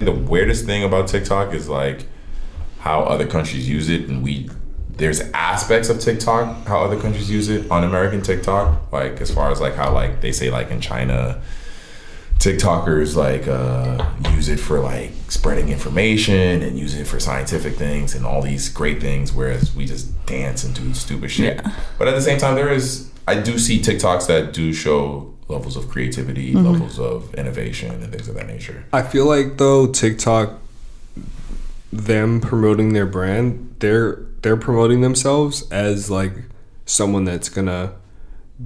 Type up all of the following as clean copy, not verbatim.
the weirdest thing about TikTok is like how other countries use it, and there's aspects of TikTok how other countries use it on American TikTok, like as far as like how like they say like in China TikTokers like use it for like spreading information and use it for scientific things and all these great things, whereas we just dance and do stupid shit. Yeah. But at the same time, I do see TikToks that do show levels of creativity, levels of innovation and things of that nature. I feel like though TikTok, them promoting their brand, they're promoting themselves as like someone that's gonna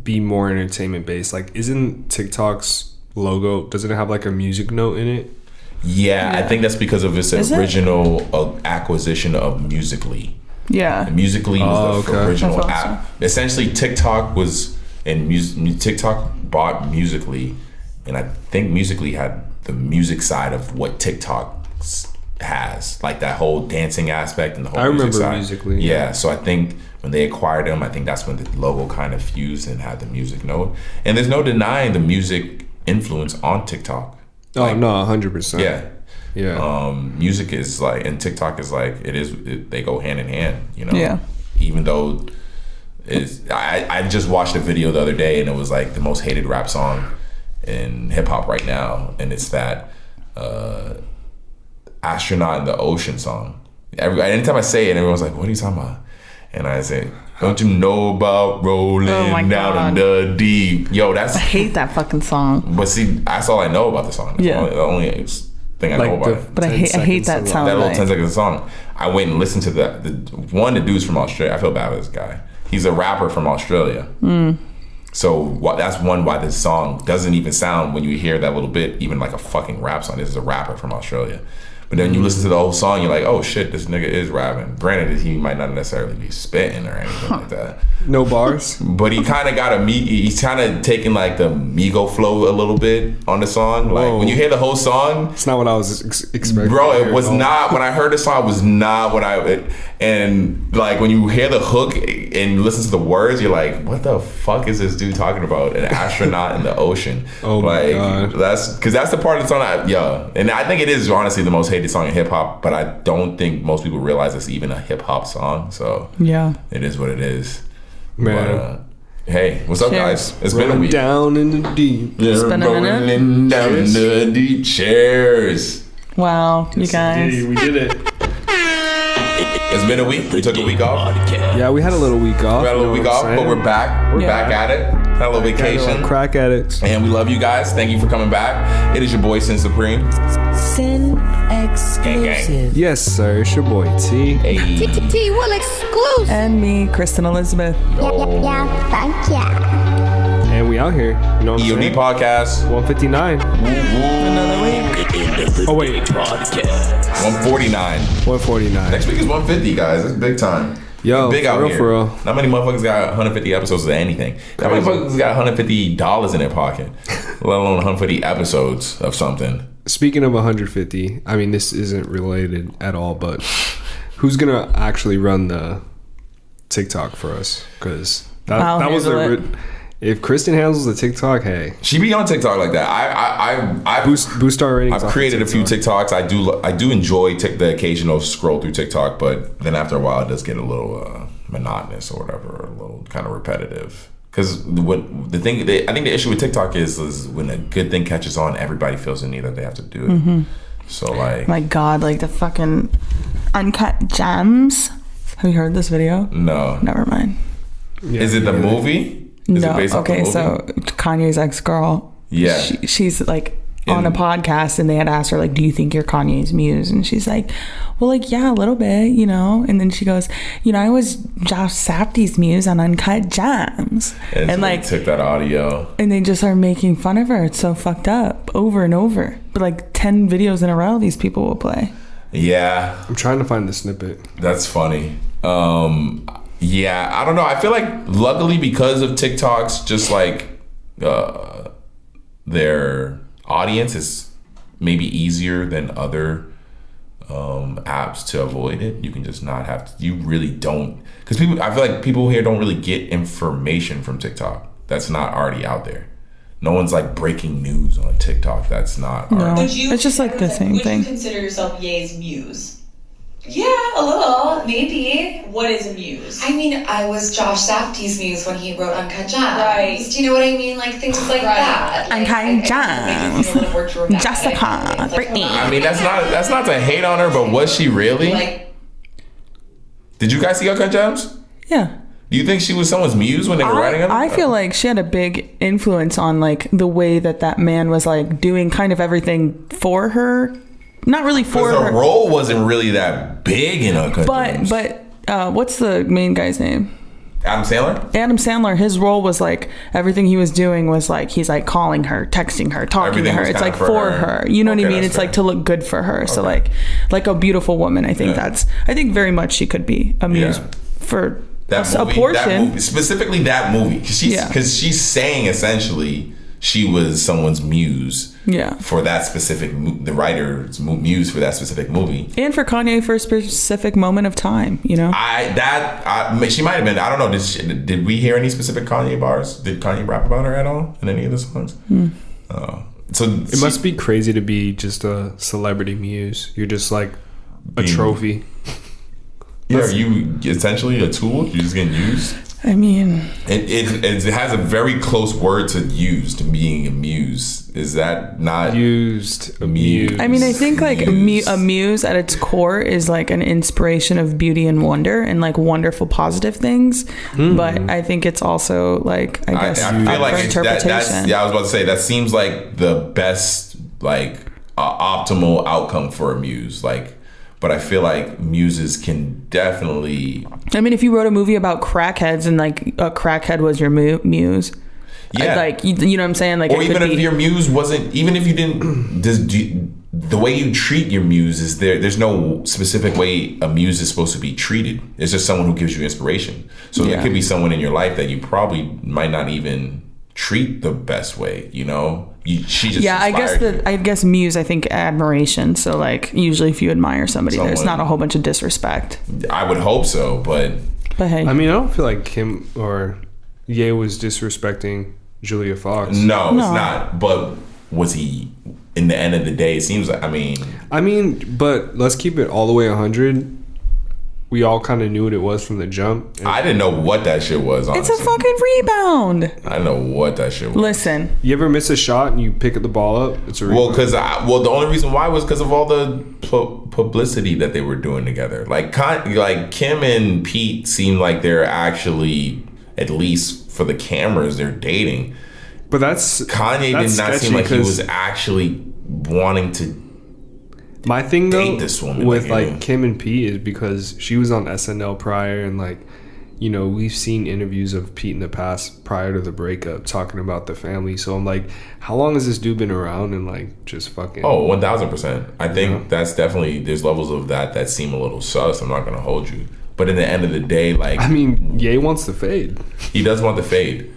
be more entertainment based. Like, isn't TikTok's logo, doesn't it have like a music note in it? Yeah. I think that's because of its original acquisition of Musical.ly. Yeah. And Musical.ly was the original app. Essentially, TikTok was TikTok bought Musical.ly, and I think Musical.ly had the music side of what TikTok has, like that whole dancing aspect and the whole music side. I remember Musical.ly. Yeah, so I think when they acquired them, I think that's when the logo kind of fused and had the music note. And there's no denying the music influence on TikTok. Oh, no, 100%. Yeah. Yeah. Music is like, and TikTok is like, they go hand in hand, you know? Yeah. Even though I just watched a video the other day and it was like the most hated rap song in hip hop right now. And it's that Astronaut in the Ocean song. Anytime I say it, everyone's like, what are you talking about? And I say, don't you know about rolling down in the deep? Yo, I hate that fucking song. But see, that's all I know about the song. That's the only thing I know about it. But I hate that sound. That little 10 seconds song. I went and listened to that. The dude's from Australia. I feel bad with this guy. He's a rapper from Australia. So that's why this song doesn't even sound, when you hear that little bit, even like a fucking rap song. This is a rapper from Australia. But then you listen to the whole song, you're like, oh shit, this nigga is rapping. Granted, he might not necessarily be spitting or anything like that. No bars? But he kind of got he's kind of taking like the Migo flow a little bit on the song. Like when you hear the whole song. It's not what I was expecting. Bro, it was not, when I heard the song, it was not what and like when you hear the hook and you listen to the words, you're like, what the fuck is this dude talking about? An astronaut in the ocean. Oh my God. That's the part of the song and I think it is honestly the most hated song in hip hop, but I don't think most people realize it's even a hip hop song. So yeah, it is what it is. Man. But, hey, what's up, guys? It's been a week. Down in the deep. It's been a minute. Down in the deep. Cheers. Wow, you guys. Indeed, we did it. It's been a week. We took a week off. Yeah, we had a little week off. We had a little week off, but we're back. We're back at it. Had a little vacation. Crack addicts. And we love you guys. Thank you for coming back. It is your boy, Sin Supreme. Sin Exclusive. Yes, sir. It's your boy, T. Hey. T will exclusive. And me, Kristen Elizabeth. Yeah, thank ya. And we out here. You know what I'm EOD saying? podcast. 159. Another week. Oh, wait. 149. 149. Next week is 150, guys. It's big time. Yo, big out here. For real. Not many motherfuckers got 150 episodes of anything. Not many motherfuckers got $150 in their pocket, let alone 150 episodes of something. Speaking of 150, I mean, this isn't related at all, but who's going to actually run the TikTok for us? Because that was if Kristen handles the TikTok, hey, she be on TikTok like that. I boost our ratings. I've created a few TikToks. I do enjoy the occasional scroll through TikTok, but then after a while, it does get a little monotonous or whatever, a little kind of repetitive. Because I think the issue with TikTok is when a good thing catches on, everybody feels the need that they have to do it. Mm-hmm. So like, my God, like the fucking Uncut Gems. Have you heard this video? No. Never mind. Yeah, is it the movie? Is no. It based okay, off the movie? So Kanye's ex-girl. Yeah. She's like on a podcast, and they had asked her like, "Do you think you're Kanye's muse?" And she's like, "Well, like yeah, a little bit, you know." And then she goes, "You know, I was Josh Safdie's muse on Uncut Gems." And so like took that audio, and they just are making fun of her. It's so fucked up over and over. But like 10 videos in a row, these people will play. Yeah, I'm trying to find the snippet. That's funny. Yeah, I don't know. I feel like luckily because of TikTok's just like their audience is maybe easier than other apps to avoid it. You can just not have to. You really don't, because I feel like people here don't really get information from TikTok that's not already out there. No one's like breaking news on TikTok. That's not. No. Our, It's just like the same thing. Would you consider yourself Ye's muse? Yeah, a little, maybe. What is a muse? I mean, I was Josh Safdie's muse when he wrote Uncut Gems. Right. Do you know what I mean? Like things like that. Like, Uncut I think it seemed a little more dramatic. Jessica, It's like, Britney. I mean, that's not to hate on her, but was she really? Like, Did you guys see Uncut Gems? Yeah. Do you think she was someone's muse when they were writing them? I feel like she had a big influence on like the way that man was like doing kind of everything for her. Not really for Because her. her role wasn't really that big in Uncut Gems. But what's the main guy's name? Adam Sandler? Adam Sandler, his role was like everything he was doing was like he's like calling her, texting her, talking Everything to her. was It's kinda like for for her. her. You know what I Okay, mean? that's It's like fair. to look good for her. So Okay. like a beautiful woman. I think I think very much she could be a muse Yeah. for That a movie, portion. that movie, specifically that movie, because she's saying essentially she was someone's muse Yeah. for that specific, the writer's muse for that specific movie. And for Kanye for a specific moment of time, you know? She might have been. I don't know. Did we hear any specific Kanye bars? Did Kanye rap about her at all in any of the songs? So It must be crazy to be just a celebrity muse. You're just like a trophy. Yeah, are you essentially a tool? You're just getting used. I mean, It has a very close word to use to being a muse. Is that not Used, muse? I mean, I think like a muse at its core is like an inspiration of beauty and wonder and like wonderful positive things. But I think it's also like, I guess, I feel up like for interpretation. I was about to say that seems like the best like optimal outcome for a muse. Like, but I feel like muses can definitely. I mean, if you wrote a movie about crackheads and like a crackhead was your muse, Yeah. like you know what I'm saying, like, Or it could even if be, your muse wasn't, even if you didn't, the way you treat your muse is there's no specific way a muse is supposed to be treated. It's just someone who gives you inspiration. So Yeah. there could be someone in your life that you probably might not even treat the best way, you know? She just inspired you. I guess muse, I think admiration. So like usually if you admire somebody, there's not a whole bunch of disrespect. I would hope so, but hey, I mean, I don't feel like Kim or Ye was disrespecting Julia Fox. no, it's not. But was he? In the end of the day, it seems like. I mean, but let's keep it all the way 100. We all kind of knew what it was from the jump. And I didn't know what that shit was. Honestly. it's a fucking rebound. I didn't know what that shit was. Listen, you ever miss a shot and you pick the ball up? It's a Well, rebound. the only reason why was because of all the publicity that they were doing together. Like Kim and Pete seem like they're actually, at least for the cameras, they're dating. But that's Kanye that's did not seem sketchy like he 'cause was actually wanting to. my thing though date this woman, with like, like Kim and Pete is because she was on SNL prior, and like, you know, we've seen interviews of Pete in the past prior to the breakup talking about the family. So I'm like, how long has this dude been around and like just fucking? Oh, 1000%. I think that's definitely, there's levels of that seem a little sus. I'm not gonna hold you, but in the end of the day, like, I mean, Ye wants to fade. he does want the fade,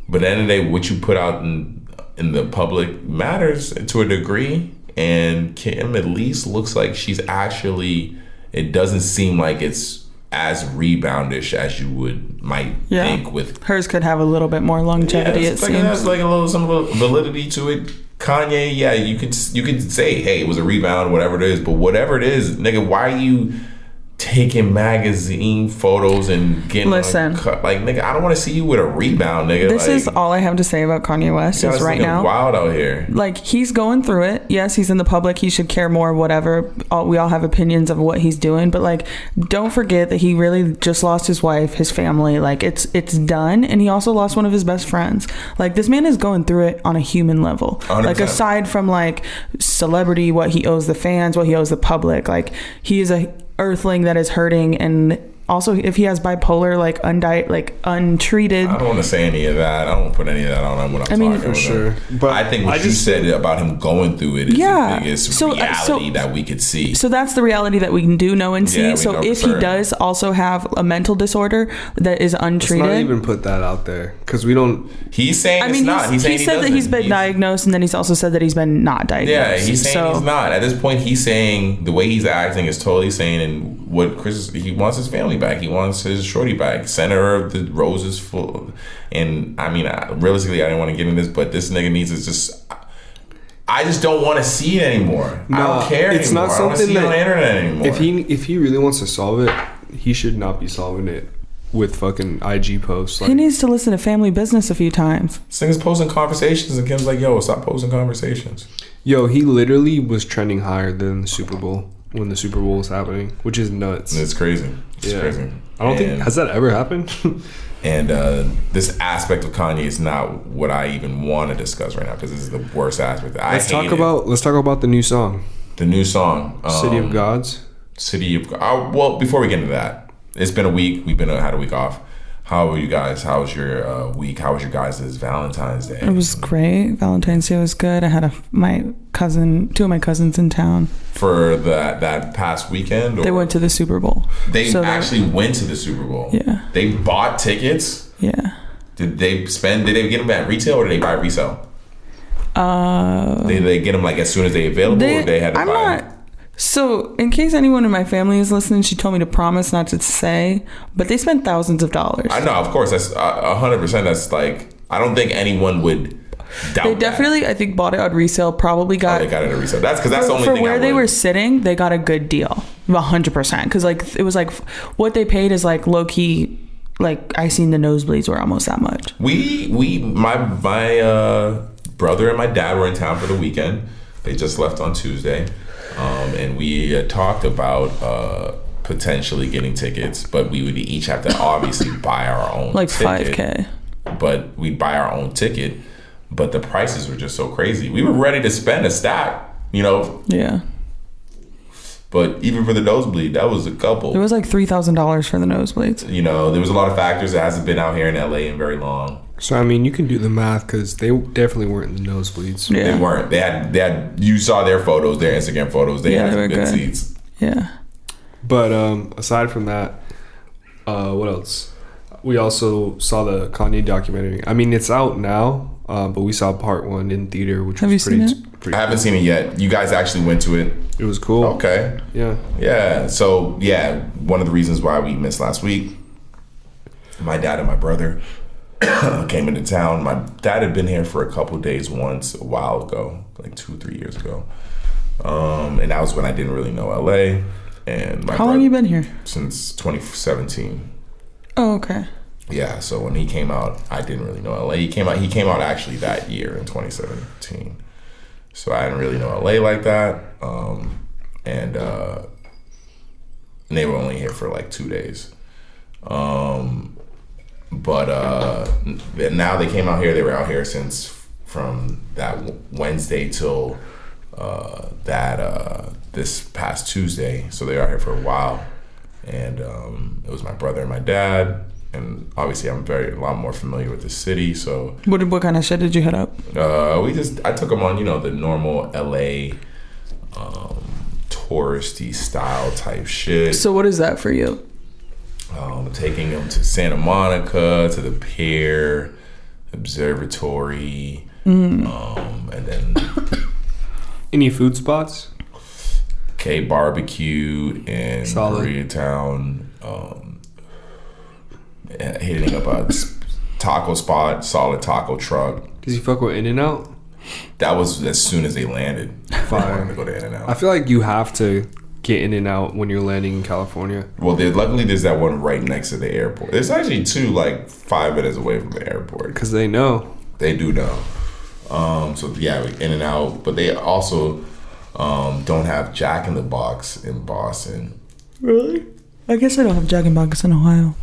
but at the end of the day, what you put out in the public matters to a degree. And Kim at least looks like she's actually, it doesn't seem like it's as reboundish as you might think with. hers could have a little bit more longevity. It seems. There's like some validity to it. Kanye, yeah, you could say, hey, it was a rebound, whatever it is, but whatever it is, nigga, why are you taking magazine photos and getting Listen, like, nigga, I don't want to see you with a rebound, nigga. This like, is all I have to say about Kanye West is right now. Wild out here. Like, he's going through it. Yes, he's in the public. He should care more, whatever. We all have opinions of what he's doing. But, like, don't forget that he really just lost his wife, his family. Like, it's done. And he also lost one of his best friends. Like, this man is going through it on a human level. 100%. Like, aside from, like, celebrity, what he owes the fans, what he owes the public. Like, he is a earthling that is hurting. And also, if he has bipolar, like untreated. I don't want to say any of that. I don't put any of that on him when I'm talking for with sure. him. But I think what you said about him going through it is the biggest reality that we could see. So that's the reality that we can do know and see. Yeah, So know if for he certain. does also have a mental disorder that is Let's untreated. not even put that out there because we don't. He's saying it's not. He's saying he said that he's been diagnosed, and then he's also said that he's been not diagnosed. Yeah, he's saying so, he's not. At this point, he's saying the way he's acting is totally saying, and what he wants his family back. back. He wants his shorty back. Send her the roses full. And I mean, realistically, I didn't want to get in this, but this nigga needs to just. I just don't want to see it anymore. I don't care it's anymore. not I don't want to something see it on the that internet anymore. if he really wants to solve it, he should not be solving it with fucking IG posts. Like, He needs to listen to Family Business a few times. This nigga's posting conversations, and Kim's like, "Yo, stop posting conversations." yo, he literally was trending higher than the Super Bowl when the Super Bowl was happening, which is nuts. It's crazy. It's crazy. I don't think has that ever happened. And this aspect of Kanye is not what I even want to discuss right now because this is the worst aspect. Let's talk about the new song, the new song, City of Gods. City of. Well, before we get into that, it's been a week. We've had a week off. How are you guys? How was your week? How was your guys' Valentine's Day? It was great. Valentine's Day was good. I had two of my cousins in town. For that past weekend? Or? They went to the Super Bowl. They actually went to the Super Bowl? Yeah. They bought tickets? Yeah. Did they get them at retail or did they buy resale? Did they get them like as soon as they available or they had to buy them? So, in case anyone in my family is listening, she told me to promise not to say, but they spent thousands of dollars. I know, of course. That's 100%. That's like, I don't think anyone would doubt They definitely, I think, bought it on resale. Probably got. They got it at resale. That's because that's the only for thing. For where they were sitting, they got a good deal, 100%. Because like it was like what they paid is like low key. Like I seen the nosebleeds were almost that much. My brother and my dad were in town for the weekend. They just left on Tuesday. And we talked about potentially getting tickets, but we would each have to obviously buy our own like ticket. $5,000. But we'd buy our own ticket, but the prices were just so crazy. We were ready to spend a stack, Yeah. But even for the nosebleed, that was a couple. It was like $3,000 for the nosebleeds. There was a lot of factors. It hasn't been out here in LA in very long. So I mean, you can do the math because they definitely weren't in the nosebleeds. Yeah. They weren't. They had. You saw their photos, their Instagram photos. They had were good good seats. Yeah. But aside from that, what else? We also saw the Kanye documentary. I mean, it's out now, but we saw part 1 in theater, which was pretty. I haven't seen it yet. You guys actually went to it. It was cool. Okay. Yeah. Yeah. So one of the reasons why we missed last week, my dad and my brother came into town. My dad had been here for a couple of days once a while ago, like 2-3 years ago. And that was when I didn't really know LA. And How long you been here? Since 2017. Oh, okay. Yeah, so when he came out, I didn't really know LA. He came out actually that year in 2017. So I didn't really know LA like that. And they were only here for like 2 days. But now they came out here. They were out here from that Wednesday till this past Tuesday. So they were out here for a while. And it was my brother and my dad. And obviously I'm a lot more familiar with the city. So what kind of shit did you hit up? I took them on, the normal LA touristy style type shit. So what is that for you? Taking them to Santa Monica, to the pier, observatory, and then any food spots? K Barbecue in Koreatown. Hitting up a taco spot, solid taco truck. Does he fuck with In-N-Out? That was as soon as they landed. Fire. To go to In-N-Out. I feel like you have to get In-N-Out when you're landing in California. Well, luckily there's that one right next to the airport. There's actually 2 like 5 minutes away from the airport. Because they know. They do know. So yeah, In-N-Out, but they also don't have Jack in the Box in Boston. Really? I guess I don't have Jack in the Box in Ohio.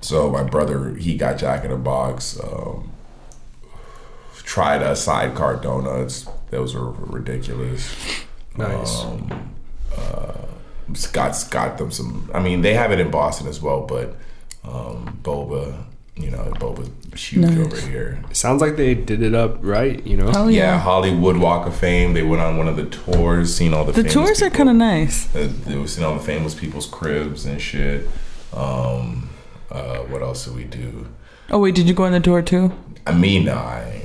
So my brother, he got Jack in the Box. Tried sidecar donuts. Those were ridiculous. Nice. Got them some. I mean, they have it in Boston as well, but boba. Boba's huge over here. It sounds like they did it up right. Oh Yeah, Hollywood Walk of Fame. They went on one of the tours, seen all the. The tours are kind of nice. They were seeing all the famous people's cribs and shit. What else did we do? Oh wait, did you go on the tour too? I mean, no, I ain't.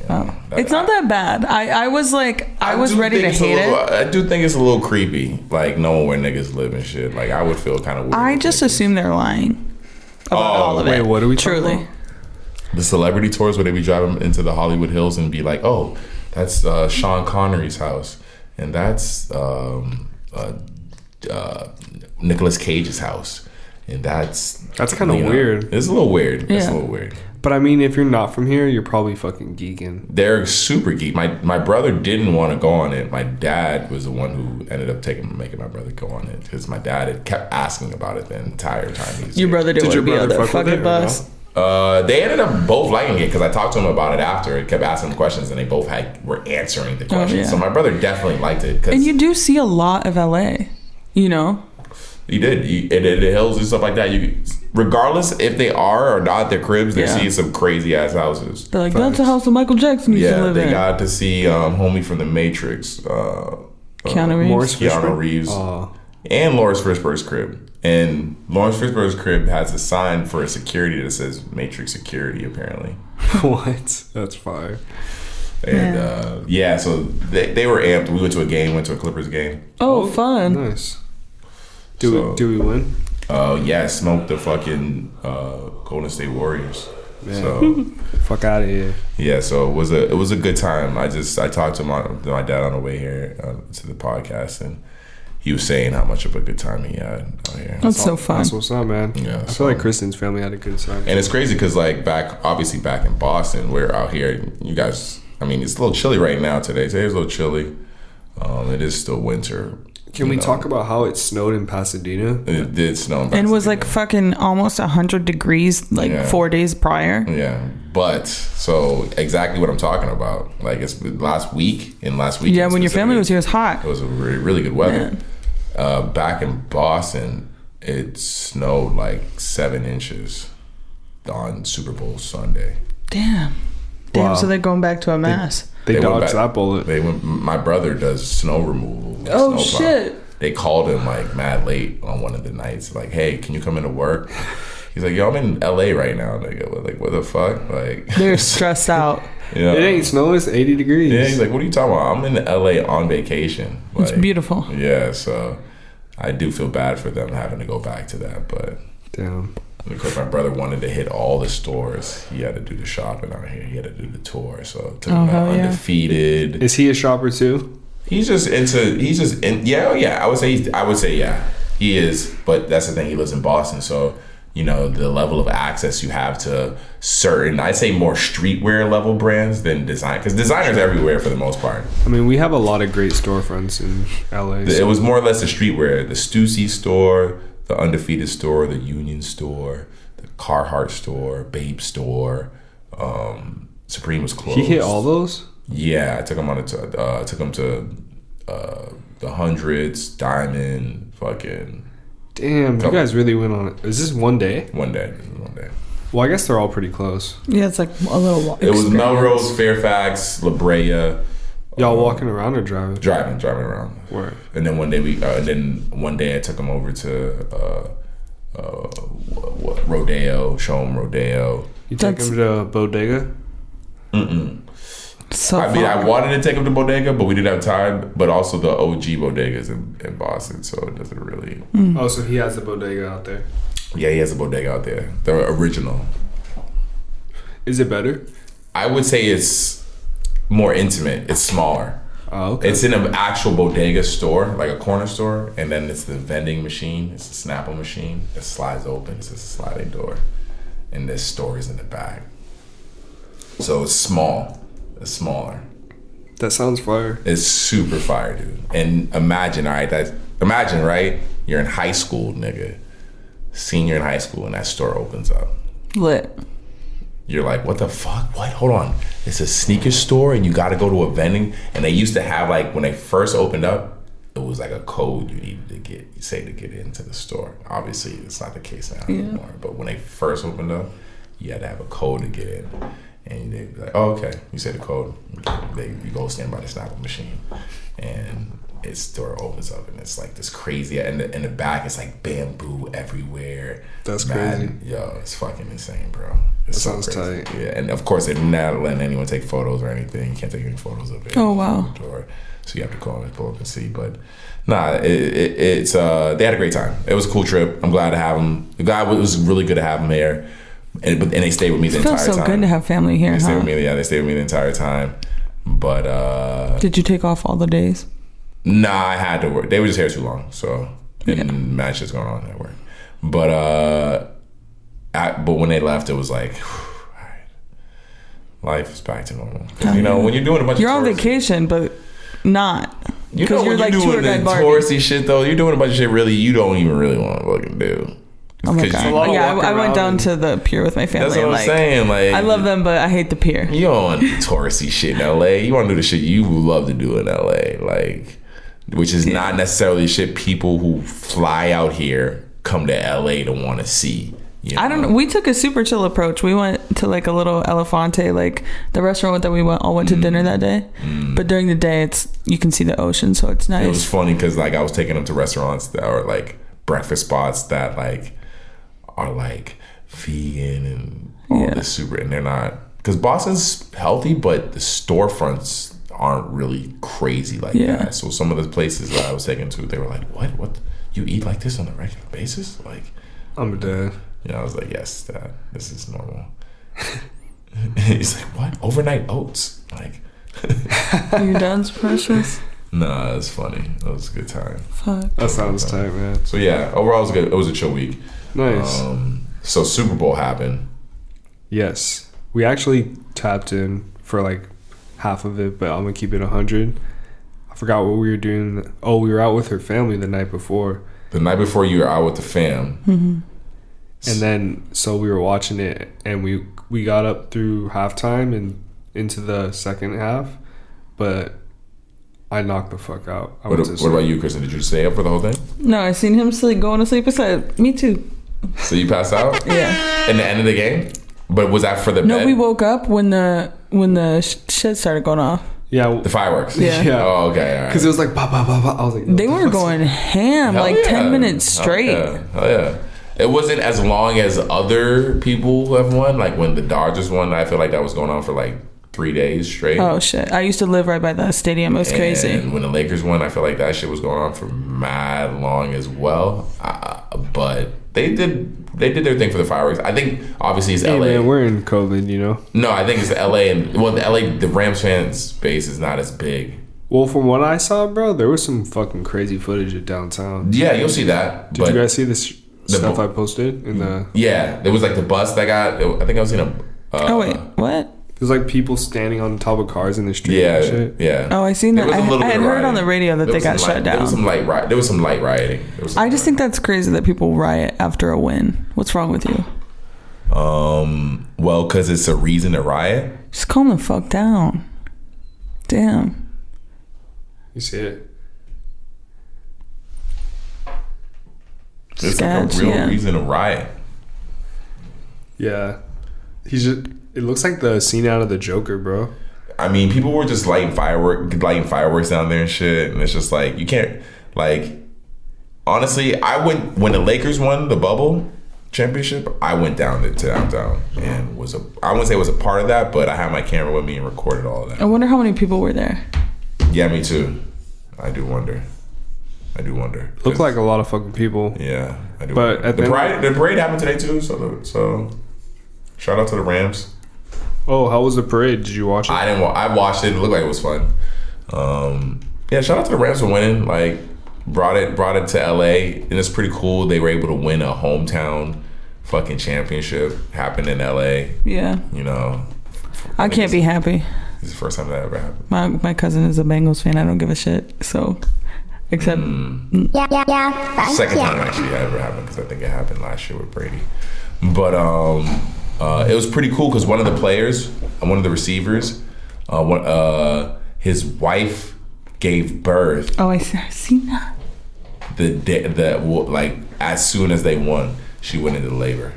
It's not that bad. I was like, I was do ready to think it's a hate little- it. I do think it's a little creepy, like knowing where niggas live and shit. Like I would feel kind of weird. I just assume they're lying about all of it. Wait, what are we talking Truly. about? The celebrity tours where they be driving into the Hollywood Hills and be like, oh, that's Sean Connery's house, and that's Nicolas Cage's house, and that's kind of weird. It's a little weird. It's a Yeah. little weird. But I mean, if you're not from here, you're probably fucking geeking. They're super geek. My brother didn't want to go on it. My dad was the one who ended up making my brother go on it because my dad had kept asking about it the entire time. He was Your here. brother didn't Did want to your be on brother the fuck with fucking it or bus. They ended up both liking it because I talked to him about it after. It kept asking him questions and they both were answering the questions. yeah. So my brother definitely liked it. Cause And you do see a lot of LA, you know? he did. And the hills and stuff like that. Regardless if they are or not their cribs, they're Yeah. seeing some crazy ass houses. They're like, that's the house that Michael Jackson used to Yeah, live they in. got to see homie from the Matrix. Keanu Reeves. Morris Keanu Fishburne? Reeves. Oh. And Lawrence Fishburne's crib. And Lawrence Fishburne's crib has a sign for security that says Matrix Security, apparently. What? That's fire. And so they were amped. We went to a Clippers game. Oh, fun. Nice. So- Do we win? Smoked the fucking Golden State Warriors. Man. So Fuck out of here. yeah, so it was a good time. I talked to my dad on the way here to the podcast, and he was saying how much of a good time he had out here. That's so fun. That's what's up, man. Yeah, I so- feel like Kristen's family had a good time. And it's crazy because like back in Boston, we're out here. You guys, I mean, it's a little chilly right now today. Today's a little chilly. It is still winter. Can we talk about how it snowed in Pasadena? It did snow. In And was like Pasadena. fucking almost 100 degrees like Yeah. 4 days prior. Yeah, but so exactly what I'm talking about. Like it's last week. Yeah, when your family was here, it was hot. It was a really, really good weather. Back in Boston, it snowed like 7 inches on Super Bowl Sunday. Damn. Wow. So they're going back to a mass. They went dodged back- that bullet. My brother does snow removal. Oh, snow plow. shit. They called him like mad late on one of the nights. Like, hey, can you come into work? He's like, yo, I'm in LA right now. Nigga. Like, what the fuck? Like, They're stressed out. yeah. It ain't snowing. It's 80 degrees. Yeah, he's like, what are you talking about? I'm in LA on vacation. It's Like, beautiful. Yeah, so I do feel bad for them having to go back to that, but Damn. because my brother wanted to hit all the stores, he had to do the shopping out here. He had to do the tour, so it took him hell yeah. Undefeated. Is he a shopper too? He's just in. Yeah. I would say yeah, he is. But that's the thing. He lives in Boston, so you know the level of access you have to certain, I'd say more streetwear level brands than design, because designers everywhere for the most part. I mean, we have a lot of great storefronts in LA. It was more or less the streetwear, the Stussy store, the Undefeated store, the Union store, the Carhartt store, Babe store. Supreme was closed. He hit all those? Yeah, I took him to the Hundreds, Diamond, fucking Damn, you guys really went on it. Is this one day? one day. This was one day. Well, I guess they're all pretty close. Yeah, it's like a little. It was experience. Melrose, Fairfax, La Brea. Y'all walking around or driving? Driving around. Word. And then one day I took him over to Rodeo, show him Rodeo. You take That's- him to Bodega? So I mean, I fun. wanted to take him to Bodega, but we didn't have time. But also the OG Bodegas in Boston, so it doesn't really. Oh, so he has the Bodega out there. Yeah, he has a bodega out there, the original. Is it better? I would say it's more intimate. It's smaller. Oh, okay. It's in an actual bodega store, like a corner store, and then it's the vending machine. It's the Snapple machine that slides open. It's just a sliding door, and there's stores in the back. So it's small. It's smaller. That sounds fire. It's super fire, dude. And imagine, all right, imagine, right? You're in high school, nigga. Senior in high school, and that store opens up. Lit. You're like, what the fuck? What? Hold on. It's a sneaker store and you got to go to a vending. And they used to have, like, when they first opened up, it was like a code you needed to get into the store. Obviously, it's not the case now anymore. But when they first opened up, you had to have a code to get in. And they'd be like, oh, okay. You say the code. You go stand by the Snapple machine. And its door opens up and it's like this crazy, and in the back it's like bamboo everywhere. That's crazy. Yo, it's fucking insane, bro. It sounds tight. Yeah, and of course they're not letting anyone take photos or anything. You can't take any photos of it. Oh, wow. So you have to call and pull up and see. But nah, it's they had a great time. It was a cool trip. I'm glad to have them. It was really good to have them here. And they stayed with me the entire time. It feels so good to have family here, They stayed with me. Yeah, they stayed with me the entire time. But did you take off all the days? Nah, I had to work. They were just here too long, so and matches going on at work. But but when they left, it was like, all right, life is back to normal. You know, when you're doing a bunch, you're of on vacation, but not. You know, when you're like doing the touristy shit though, you're doing a bunch of shit really you don't even really want to fucking do. Oh my god! Yeah, I went down to the pier with my family. That's what I'm saying. Like, I love them, but I hate the pier. You don't want touristy shit in LA. You want to do the shit you love to do in LA, like, which is not necessarily shit people who fly out here come to LA to want to see. You know? I don't know. We took a super chill approach. We went to like a little Elefante, like the restaurant that we all went to dinner that day. But during the day, you can see the ocean, so it's nice. It was funny because like I was taking them to restaurants that are like breakfast spots that like are like vegan and all this super, and they're not, because Boston's healthy, but the storefronts aren't really crazy like that. So some of the places that I was taking to, they were like, "What? You eat like this on a regular basis?" Like, I'm dead. Yeah, I was like, "Yes, Dad, this is normal." He's like, "What? Overnight oats?" Like, your dad's precious. Nah, it's funny. It was a good time. Fuck. That sounds tight, man. So yeah, overall it was good. It was a chill week. Nice. So Super Bowl happened. Yes, we actually tapped in for like half of it, but I'm gonna keep it 100. I forgot what we were doing. Oh, we were out with her family the night before. The night before you were out with the fam. Mm-hmm. And then so we were watching it, and we got up through halftime and into the second half, but I knocked the fuck out. What about you, Kristen? Did you stay up for the whole thing? No, I seen him going to sleep. I said, me too. So you passed out? Yeah. In the end of the game? But was that for the No, bed? we woke up when the shit started going off. Yeah. The fireworks? Yeah. Oh, okay, all right. Because it was like, bah, bah, bah, bah. I was like... They were going ham, Hell like yeah. 10 minutes straight. Hell yeah. It wasn't as long as other people who have won. Like when the Dodgers won, I feel like that was going on for like 3 days straight. Oh, shit. I used to live right by that stadium. It was crazy. And when the Lakers won, I feel like that shit was going on for mad long as well. But they did their thing for the fireworks. I think obviously it's LA. Man, we're in COVID, you know? No, I think it's LA, and the Rams fans base is not as big. Well, from what I saw, bro, there was some fucking crazy footage of downtown. Yeah, you'll see that. Did you guys see this stuff I posted in the? Yeah, there was like the bus that got. I think I was in a. Oh wait, what? There's like people standing on top of cars in the street. Yeah, and shit. yeah. Oh, I seen that. I had heard on the radio that they got shut down. There was some light rioting. I just think that's crazy that people riot after a win. What's wrong with you? Well, because it's a reason to riot. Just calm the fuck down. Damn. You see it? It's like a real reason to riot. Yeah. It looks like the scene out of The Joker, bro. I mean, people were just lighting fireworks down there and shit, and it's just like you can't like. Honestly, I went when the Lakers won the bubble championship. I went down to downtown and I wouldn't say it was a part of that, but I had my camera with me and recorded all of that. I wonder how many people were there. Yeah, me too. I do wonder. Looked like a lot of fucking people. Yeah, I do. But wonder. The parade happened today too. So shout out to the Rams. Oh, how was the parade? Did you watch it? I watched it. It looked like it was fun. Yeah, shout out to the Rams for winning. Like, brought it to LA, and it's pretty cool. They were able to win a hometown fucking championship. Happened in LA. Yeah. You know. I can't be happy. This is the first time that ever happened. My cousin is a Bengals fan. I don't give a shit. So, except second time actually that ever happened, because I think it happened last year with Brady. But it was pretty cool because one of the players, one of the receivers, his wife gave birth. Oh, I seen that. Like as soon as they won, she went into labor.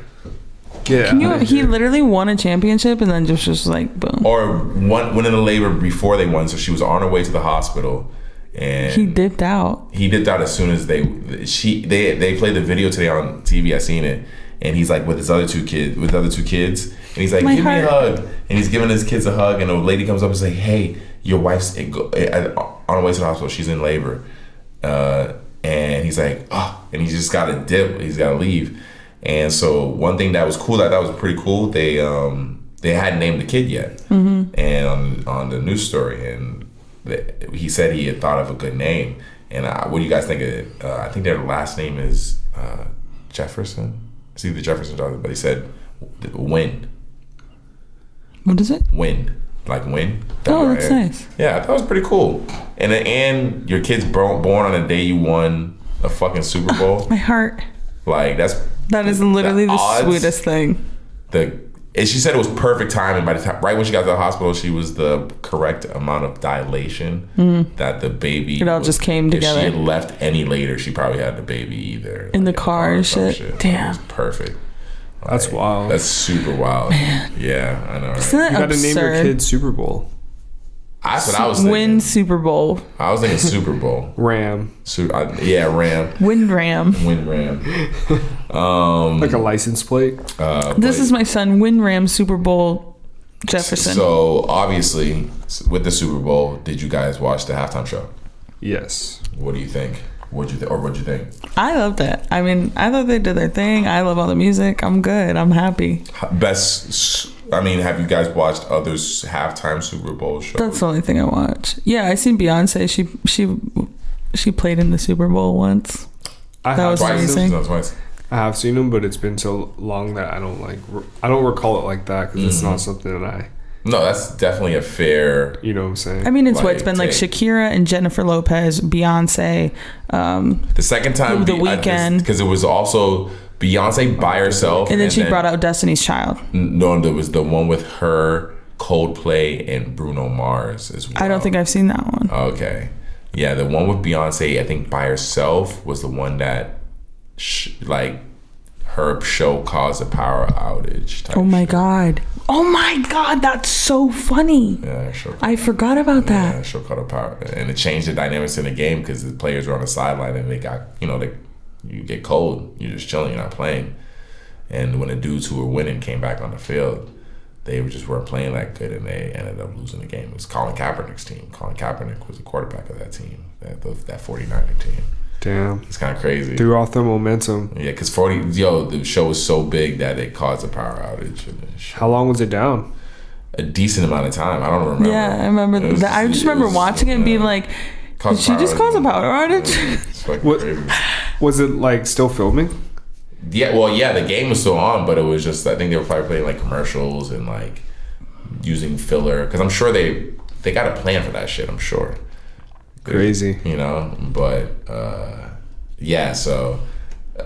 Yeah. He literally won a championship and then just like boom. Or went into labor before they won, so she was on her way to the hospital, And He dipped out. He dipped out as soon as they played the video today on TV. I seen it, and he's like with his other two kids, and he's like, My give me a heart. hug, and he's giving his kids a hug, and a lady comes up and say, hey, your wife's on the way to the hospital. She's in labor, and he's like, oh, and he's just got to dip. He's got to leave. And so one thing that was cool, that I thought was pretty cool, they hadn't named the kid yet, and on the news story, and he said he had thought of a good name. And what do you guys think of it? I think their last name is Jefferson. It's either Jefferson or Jonathan, but he said Win. What is it? Win. Like win. Oh, that's nice. Yeah, I thought it was pretty cool. And your kid's born on the day you won a fucking Super Bowl. My heart. Like That is literally the sweetest thing. And she said it was perfect timing. By the time, right when she got to the hospital, she was the correct amount of dilation that the baby. It all just came together. If she had left any later, she probably had the baby either In the car and shit. Damn. It was perfect. That's wild. That's super wild. Man. Yeah, I know. Right? Isn't that You got to name your kid Super Bowl. That's what I was thinking. Win Super Bowl. I was thinking Super Bowl. Ram. Ram. Win Ram. Win Ram. Like a license plate. This is my son, Win Ram Super Bowl Jefferson. So obviously, with the Super Bowl, did you guys watch the halftime show? Yes. What do you think? What'd you think? I loved it. I mean, I thought they did their thing. I love all the music. I'm good. I'm happy. Have you guys watched others halftime Super Bowl shows? That's the only thing I watch. Yeah, I seen Beyonce. She played in the Super Bowl once. That was amazing. Twice. I have seen them, but it's been so long that I don't recall it like that because it's not something that No, that's definitely a fair. You know what I'm saying? I mean, it's it's been like Shakira and Jennifer Lopez, Beyonce. The second time, The Weeknd, because it was also Beyonce by herself, and then she brought out Destiny's Child. No, there was the one with her, Coldplay, and Bruno Mars as well. I don't think I've seen that one. Okay, yeah, the one with Beyonce, I think by herself was the one that, her show caused a power outage. Oh my god! Oh my god! That's so funny. Yeah, I forgot about that. Yeah, show caught a power, and it changed the dynamics in the game because the players were on the sideline and they got, you get cold, you're just chilling, you're not playing. And when the dudes who were winning came back on the field, they weren't playing that good, and they ended up losing the game. It was Colin Kaepernick's team. Colin Kaepernick was the quarterback of that team, that 49er team. Damn. It's kind of crazy. Threw off the momentum. Yeah, because the show was so big that it caused a power outage. How long was it down? A decent amount of time. I don't remember. Yeah, I remember that. I just remember watching it and being like, did she just cause a power outage? It's fucking crazy. Was it still filming? Yeah, well, yeah, the game was still on, but it was just, I think they were probably playing commercials and using filler, because I'm sure they got a plan for that shit, I'm sure. Crazy. But yeah, so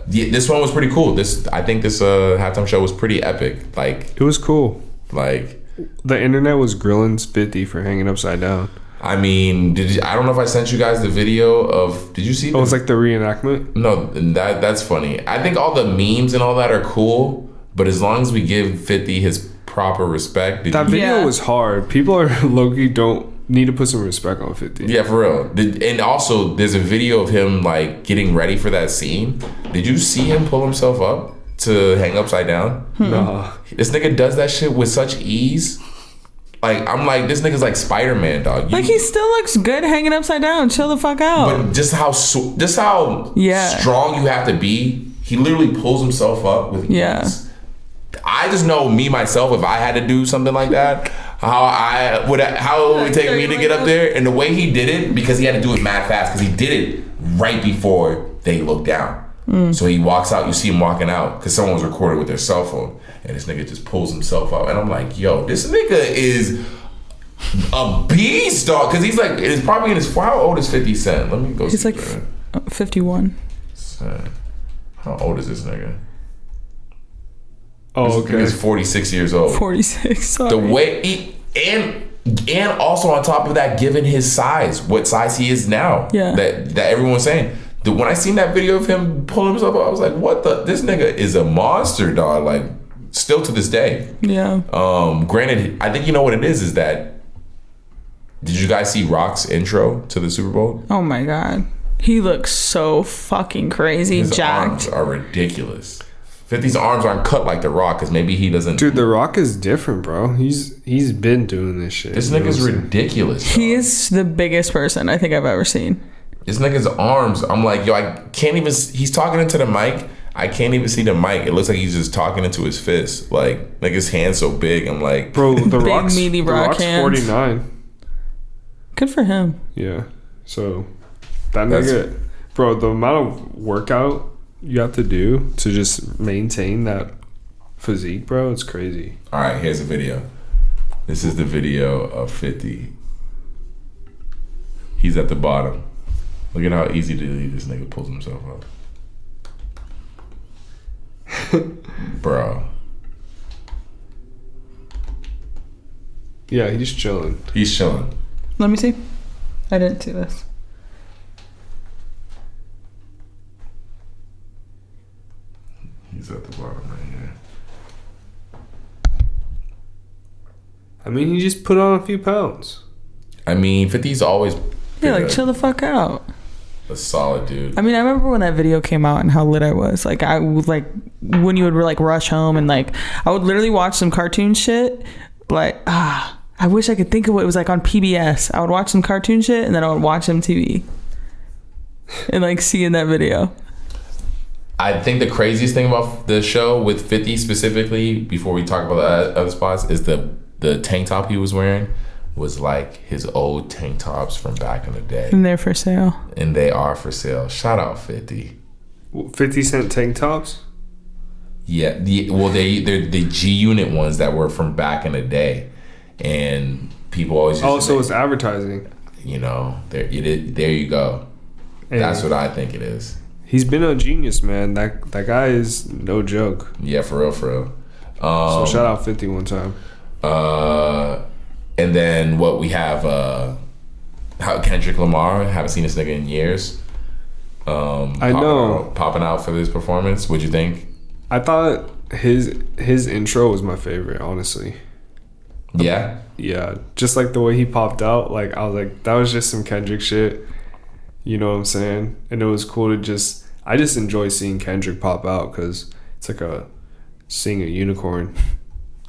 this one was pretty cool. I think this halftime show was pretty epic. It was cool. The internet was grilling 50 for hanging upside down. I mean, I don't know if I sent you guys the video of. Did you see? It was the reenactment. No, that's funny. I think all the memes and all that are cool, but as long as we give 50 his proper respect. That video was hard. People are low-key don't need to put some respect on 50. Yeah, for real. And also, there's a video of him getting ready for that scene. Did you see him pull himself up to hang upside down? No. This nigga does that shit with such ease. I'm like, this nigga's like Spider-Man, dog. He still looks good hanging upside down. Chill the fuck out. But just how strong you have to be. He literally pulls himself up with ease. I just know me myself, if I had to do something like that, how it would take me to get up there. And the way he did it, because he had to do it mad fast, because he did it right before they looked down. So he walks out, you see him walking out, because someone was recording with their cell phone, and this nigga just pulls himself up. And I'm like, yo, this nigga is a beast, dog. Because it's probably in his, how old is 50 Cent? Let me go He's see. 51. How old is this nigga? Oh, okay. He's 46 years old. 46, sorry. The way and also on top of that, given his size, what size he is now, that everyone's saying. When I seen that video of him pulling himself up, I was like, what the? This nigga is a monster, dog. Still to this day. Yeah. Granted, I think you know what it is that Did you guys see Rock's intro to the Super Bowl? Oh my god, he looks so fucking crazy. His jacked. arms are ridiculous. 50's arms aren't cut like The Rock because maybe he doesn't. Dude, The Rock is different, bro. He's been doing this shit. This nigga's ridiculous. Dog. He is the biggest person I think I've ever seen. This nigga's arms, I'm like, yo, I can't even. He's talking into the mic. I can't even see the mic. It looks like he's just talking into his fist. Like his hand's so big. I'm like, bro, The Big, Rock's, meaty the rock Rock's hands. 49. Good for him. Yeah. So that nigga, bro, the amount of workout you have to do to just maintain that physique, bro, it's crazy. all right, here's a video. This is the video of 50. He's at the bottom. Look at how easy this nigga pulls himself up. Bro. Yeah, he's chilling. He's chilling. Let me see. I didn't see this. He's at the bottom right here. I mean, he just put on a few pounds. I mean, 50's always Yeah, like been chill the fuck out. a solid dude. I mean, I remember when that video came out and how lit I was. Like, I would like when you would like rush home and like I would literally watch some cartoon shit. Like, I wish I could think of what it was like on PBS. I would watch some cartoon shit and then I would watch MTV and like see in that video. I think the craziest thing about the show with 50 specifically, before we talk about the other spots, is the tank top he was wearing was like his old tank tops from back in the day. And they're for sale. And they are for sale. Shout out 50. 50-cent tank tops? Yeah, they're the G Unit ones that were from back in the day. And people always used Oh, to so make, it's advertising. you know, there you go. Hey, That's what I think it is. he's been a genius, man. That guy is no joke. Yeah, for real. So shout out 50 one time. And then what we have, how Kendrick Lamar, haven't seen this nigga in years. I know. Popping out for this performance. What'd you think? I thought his intro was my favorite, honestly. Yeah. Yeah, just like the way he popped out, like I was like, that was just some Kendrick shit. You know what I'm saying? And it was cool to I just enjoy seeing Kendrick pop out because it's like seeing a unicorn.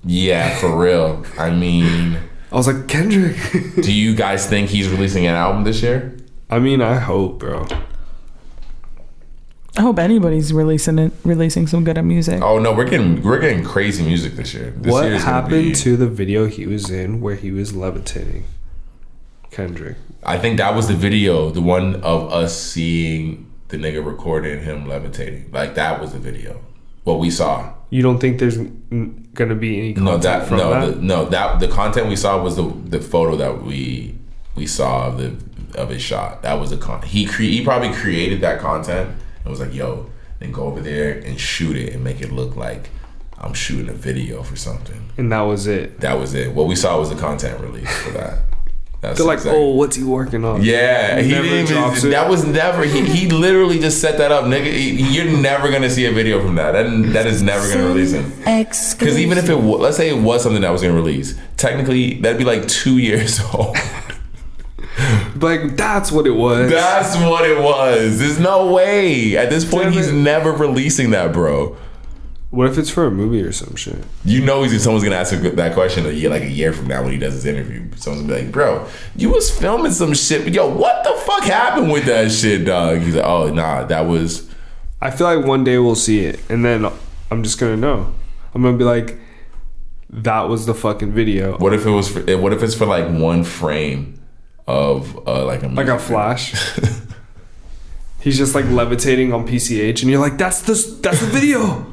Yeah, for real. I mean, I was like, Kendrick. do you guys think he's releasing an album this year? I mean, I hope, bro. I hope anybody's releasing some good music. Oh no, we're getting crazy music this year. What happened to the video he was in where he was levitating? Kendrick. I think that was the video, the one of us seeing the nigga recording him levitating. Like that was the video. What we saw. You don't think there's gonna be any content from that? The content we saw was the photo that we saw of his shot. That was he probably created that content and was like, yo, then go over there and shoot it and make it look like I'm shooting a video for something. And that was it. That was it. What we saw was the content release for that. They're like, oh, what's he working on? Yeah, he didn't even, that was never. He literally just set that up, nigga. You're never gonna see a video from that. That is never gonna release him. Because even if let's say it was something that was gonna release, technically that'd be like 2 years old. Like that's what it was. That's what it was. There's no way. At this point, he's never releasing that, bro. What if it's for a movie or some shit? You know, someone's gonna ask that question a year from now when he does his interview. Someone's gonna be like, "Bro, you was filming some shit, but yo, what the fuck happened with that shit, dog?" He's like, "Oh, nah, that was." I feel like one day we'll see it, and then I'm just gonna know. I'm gonna be like, "That was the fucking video." What if it was? What if it's for like one frame of like a flash? He's just like levitating on PCH, and you're like, "That's the video."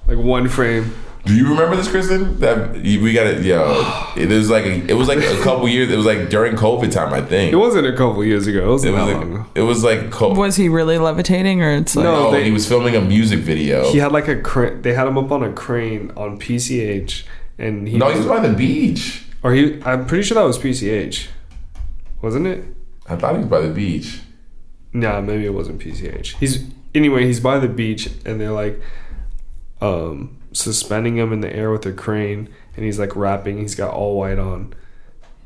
Like one frame. Do you remember this, Kristen? That we got it. Yo, it was like a couple years. It was like during COVID time, I think. It wasn't a couple years ago. It wasn't that long ago. It was like. Was he really levitating, or it's like? No, he was filming a music video. He had like a crane. They had him up on a crane on PCH, and he was by the beach. I'm pretty sure that was PCH, wasn't it? I thought he was by the beach. Nah, maybe it wasn't PCH. He's by the beach, and they're like. Suspending him in the air with a crane, and he's like rapping. He's got all white on,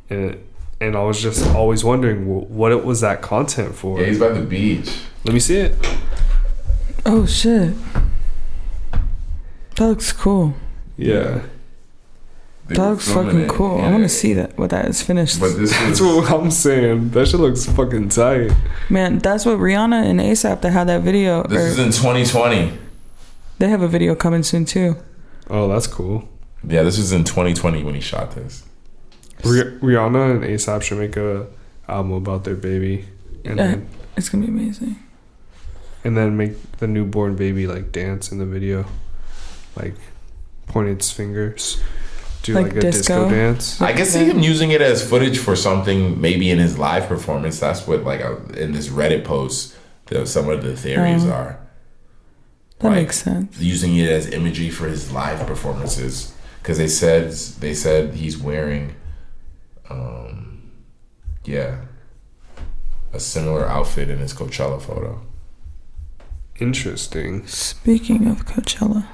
and And I was just always wondering what it was that content for. Yeah, he's by the beach. Let me see it. Oh shit. That looks cool. Yeah. They That were looks filming fucking it. cool. Yeah. I want to see that what that is finished. But this That's was, what I'm saying. That shit looks fucking tight. Man, that's what Rihanna and ASAP that had that video. this is in 2020. They have a video coming soon too. Oh, that's cool. Yeah, this was in 2020 when he shot this. Rihanna and ASAP should make a album about their baby, and then It's gonna be amazing. make the newborn baby like dance in the video, like point its fingers, do Like like a disco dance. I can see him using it as footage for something maybe in his live performance. That's what like in this Reddit post, some of the theories are. That Like, makes sense. Using it as imagery for his live performances because they said he's wearing, a similar outfit in his Coachella photo. Interesting. Speaking of Coachella.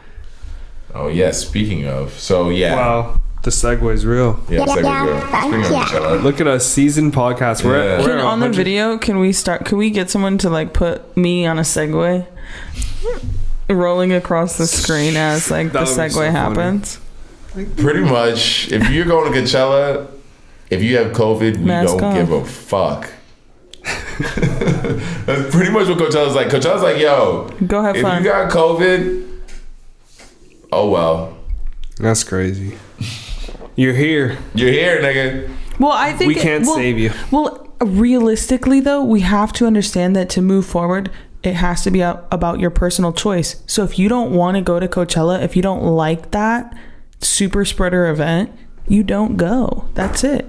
Oh yeah, speaking of, so yeah, Wow, the segue's real. yeah, it's like speaking of Coachella. Look at us, seasoned podcast. Yeah. We're Can, on the 100 video, can we get someone to like put me on a Segway rolling across the screen as like the That would be Segway so funny. happens? Pretty much, if you're going to Coachella, if you have COVID, we Mask don't off. give a fuck. That's pretty much what Coachella's like. Coachella's like, yo, Go have if fun. you got COVID, oh well, That's crazy. You're here. you're here, nigga. Well, I think We can't save you. Well, realistically though, we have to understand that to move forward, it has to be about your personal choice. So if you don't want to go to Coachella, if you don't like that super spreader event, you don't go. That's it.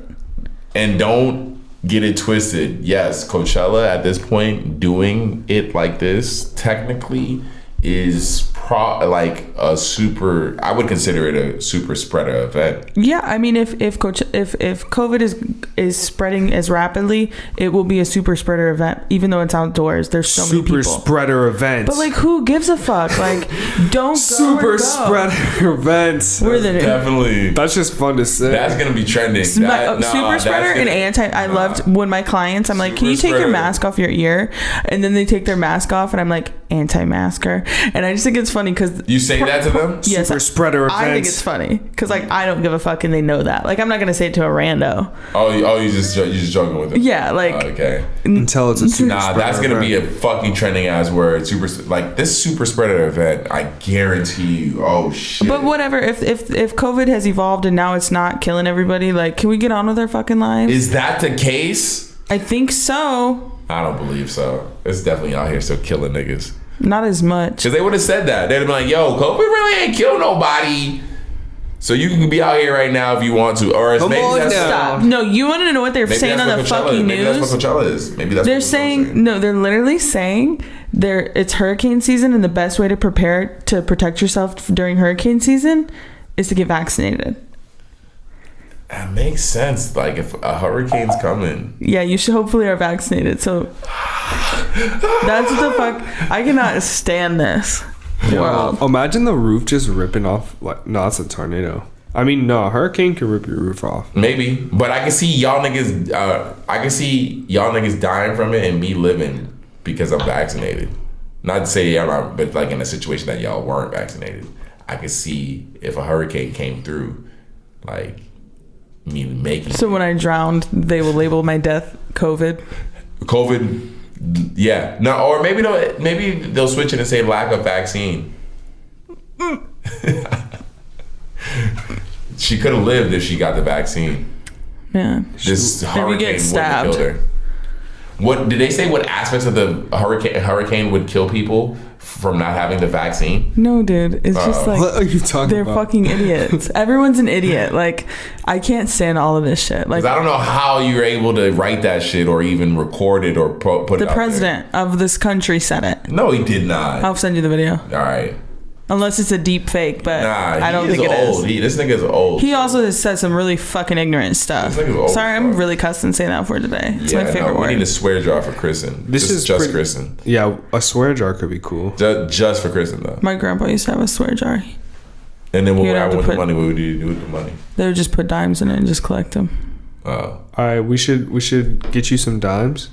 And don't get it twisted. Yes, Coachella at this point doing it like this technically is like a super. I would consider it a super spreader event. Yeah, I mean, if COVID is spreading as rapidly, it will be a super spreader event. Even though it's outdoors, there's so many Super people. spreader event. But like, who gives a fuck? Like, don't go super or go. spreader events. We're the Definitely. That's just fun to say. That's gonna be trending. super That's spreader gonna- and anti. I loved when my clients. I'm like, can you Super take your spreader. mask off your ear? And then they take their mask off, and I'm like, anti-masker. And I just think it's funny because You say that to them? yes, super spreader events. I think it's funny because like I don't give a fuck and they know that. Like I'm not gonna say it to a rando. Oh, you just joking with them? Yeah, like Okay. Until it's a super Nah, spreader that's gonna be event. a fucking trending ass word. Like this super spreader event. I guarantee you. Oh shit. But whatever. If COVID has evolved and now it's not killing everybody, like can we get on with our fucking lives? Is that the case? I think so. I don't believe so. It's definitely out here still killing niggas. Not as much. Because they would have said that. They'd have been like, yo, COVID really ain't kill nobody. So you can be out here right now if you want to. Or Come maybe on that's now. Stop. No, you want to know what they're maybe saying that's on what the Coachella fucking is. Maybe that's news? what Coachella is. Maybe that's They're what saying no. They're literally saying it's hurricane season, and the best way to prepare to protect yourself during hurricane season is to get vaccinated. That makes sense. Like if a hurricane's coming. Yeah, you should hopefully are vaccinated. So that's what the fuck. I cannot stand this world. Imagine the roof just ripping off. Like, no, it's a tornado. I mean, no, a hurricane can rip your roof off. Maybe. But I can see y'all niggas dying from it and me living because I'm vaccinated. Not to say y'all not, but like in a situation that y'all weren't vaccinated. I could see if a hurricane came through, like me making So when I drowned, they will label my death COVID. COVID. Yeah. No, or maybe they'll switch it and say lack of vaccine. She could have lived if she got the vaccine. Yeah. This Maybe hurricane get wouldn't have stabbed. killed her. What did they say? What aspects of the hurricane would kill people from not having the vaccine? No, dude. It's just like What are you talking they're about? fucking idiots. Everyone's an idiot. Like I can't stand all of this shit. Like 'Cause I don't know how you're able to write that shit or even record it or put it the out president of this country said it. there. No, he did not. I'll send you the video. All right. Unless it's a deep fake, but Nah, I don't he think it old. is. This nigga's old. He also has said some really fucking ignorant stuff. This nigga's old Sorry, as I'm fuck. really cussing saying that word today. It's my favorite We word. need a swear jar for Kristen. This is just pretty- Kristen. Yeah, a swear jar could be cool. Just for Kristen though. My grandpa used to have a swear jar. And then what You'd would have happen to with the put- money? What would you do with the money? They would just put dimes in it and just collect them. Oh, All right, we should get you some dimes,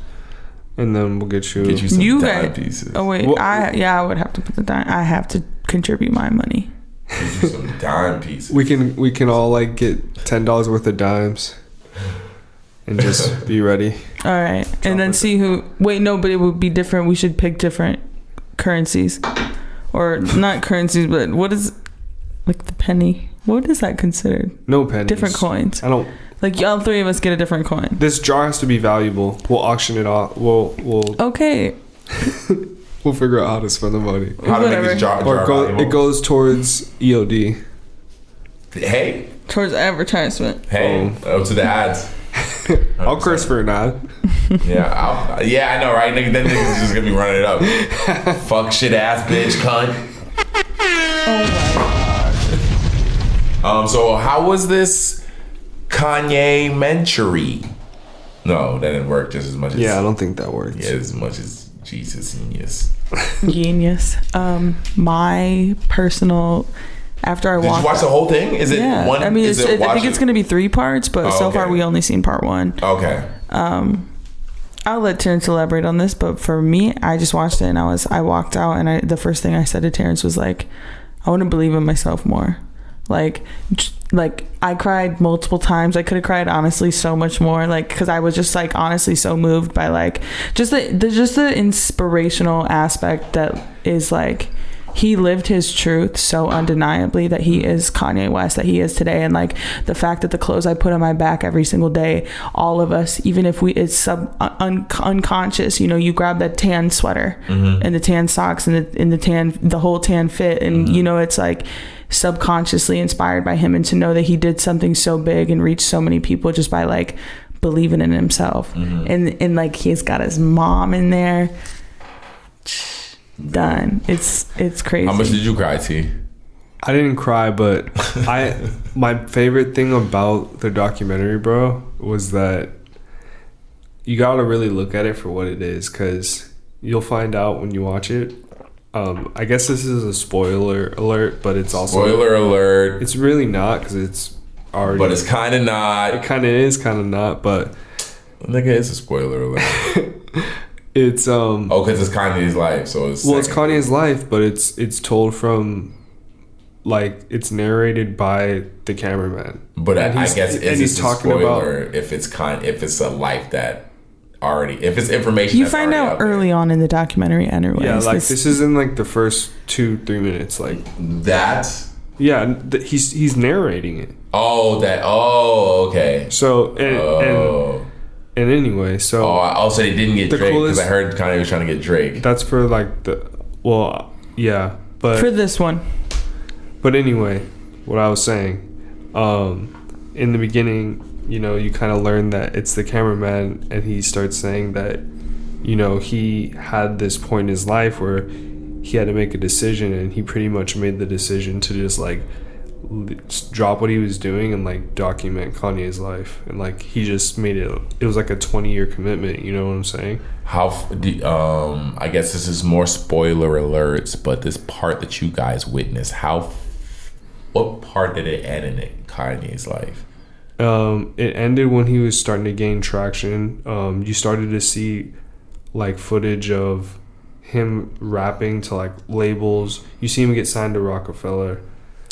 and then we'll get you some You dime got- pieces. Oh wait, Well- I would have to put the dime. I have to contribute my money. Get you some dime pieces. We can all like get $10 worth of dimes, and just be ready. All right, and then see who. Wait, no, but it would be different. We should pick different currencies, or not currencies, but what is like the penny? What is that considered? No pennies. Different coins. I don't. Like all three of us get a different coin. This jar has to be valuable. We'll auction it off. We'll Okay. we'll figure out how to spend the money. How to make Whatever. this jar Or valuable. it goes towards EOD. Hey, Towards advertisement. to the ads. I'll curse for an ad. Yeah, I know, right? Nigga, then niggas just gonna be running it up. Fuck shit ass bitch cunt. So how was this Kanye mentory? No, that didn't work just as much as Yeah, I don't think that works. yeah, as much as Jesus Genius. Genius. My personal. After I Did walked. you watch the whole thing? Is it Yeah, one? I mean, is I it think it's going to be 3 parts, but Oh, so okay. far we only seen part 1. Okay. I'll let Terrence elaborate on this, but for me, I just watched it and I walked out and the first thing I said to Terrence was like, I want to believe in myself more. Like I cried multiple times. I could have cried honestly so much more, like because I was just like honestly so moved by like just the inspirational aspect that is like he lived his truth so undeniably that he is Kanye West, that he is today. And like the fact that the clothes I put on my back every single day, all of us, even if it's unconscious, you know, you grab that tan sweater and the tan socks and the whole tan fit. And, you know, it's like subconsciously inspired by him, and to know that he did something so big and reached so many people just by like believing in himself. And like he's got his mom in there. Done. It's crazy. How much did you cry, T? I didn't cry, but my favorite thing about the documentary, bro, was that you gotta really look at it for what it is, because you'll find out when you watch it. I guess this is a spoiler alert, but it's also Spoiler alert. It's really not, because it's already. But it's kind of not. It kind of is, kind of not. But Nigga, it's a spoiler alert. it's Oh, because it's Kanye's life, so it's well, it's Kanye's life, but it's told from, like, it's narrated by the cameraman. But And I he's- guess and it's he's a talking spoiler if it's a life that already, if it's information you that's find already out out there. early on in the documentary anyways. Yeah, like this is in like the first 2-3 minutes. Like That. yeah, he's narrating it. Okay. So and anyway, so So they didn't get The Drake, because coolest- I heard Kanye was trying to get Drake. that's for like but for this one. But anyway, what I was saying, in the beginning, you know, you kind of learn that it's the cameraman, and he starts saying that, you know, he had this point in his life where he had to make a decision, and he pretty much made the decision to just like drop what he was doing and like document Kanye's life, and like he just made it was like a 20-year commitment, you know what I'm saying? I guess this is more spoiler alerts, but this part that you guys witnessed, what part did it end in Kanye's life? It ended when he was starting to gain traction. You started to see like footage of him rapping to like labels. You see him get signed to Rockefeller.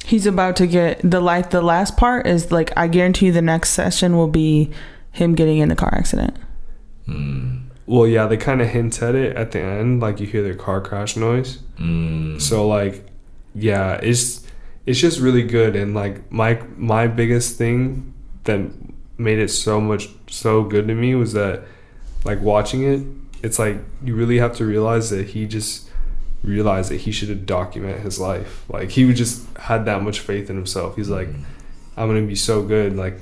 He's about to get the last part is like, I guarantee you the next session will be him getting in the car accident. Well, yeah, they kind of hint at it at the end, like you hear their car crash noise. So like, yeah, it's just really good. And like my biggest thing that made it so good to me was that, like, watching it, it's like you really have to realize that he just realized that he should document his life. Like he just had that much faith in himself. He's like, I'm gonna be so good. Like,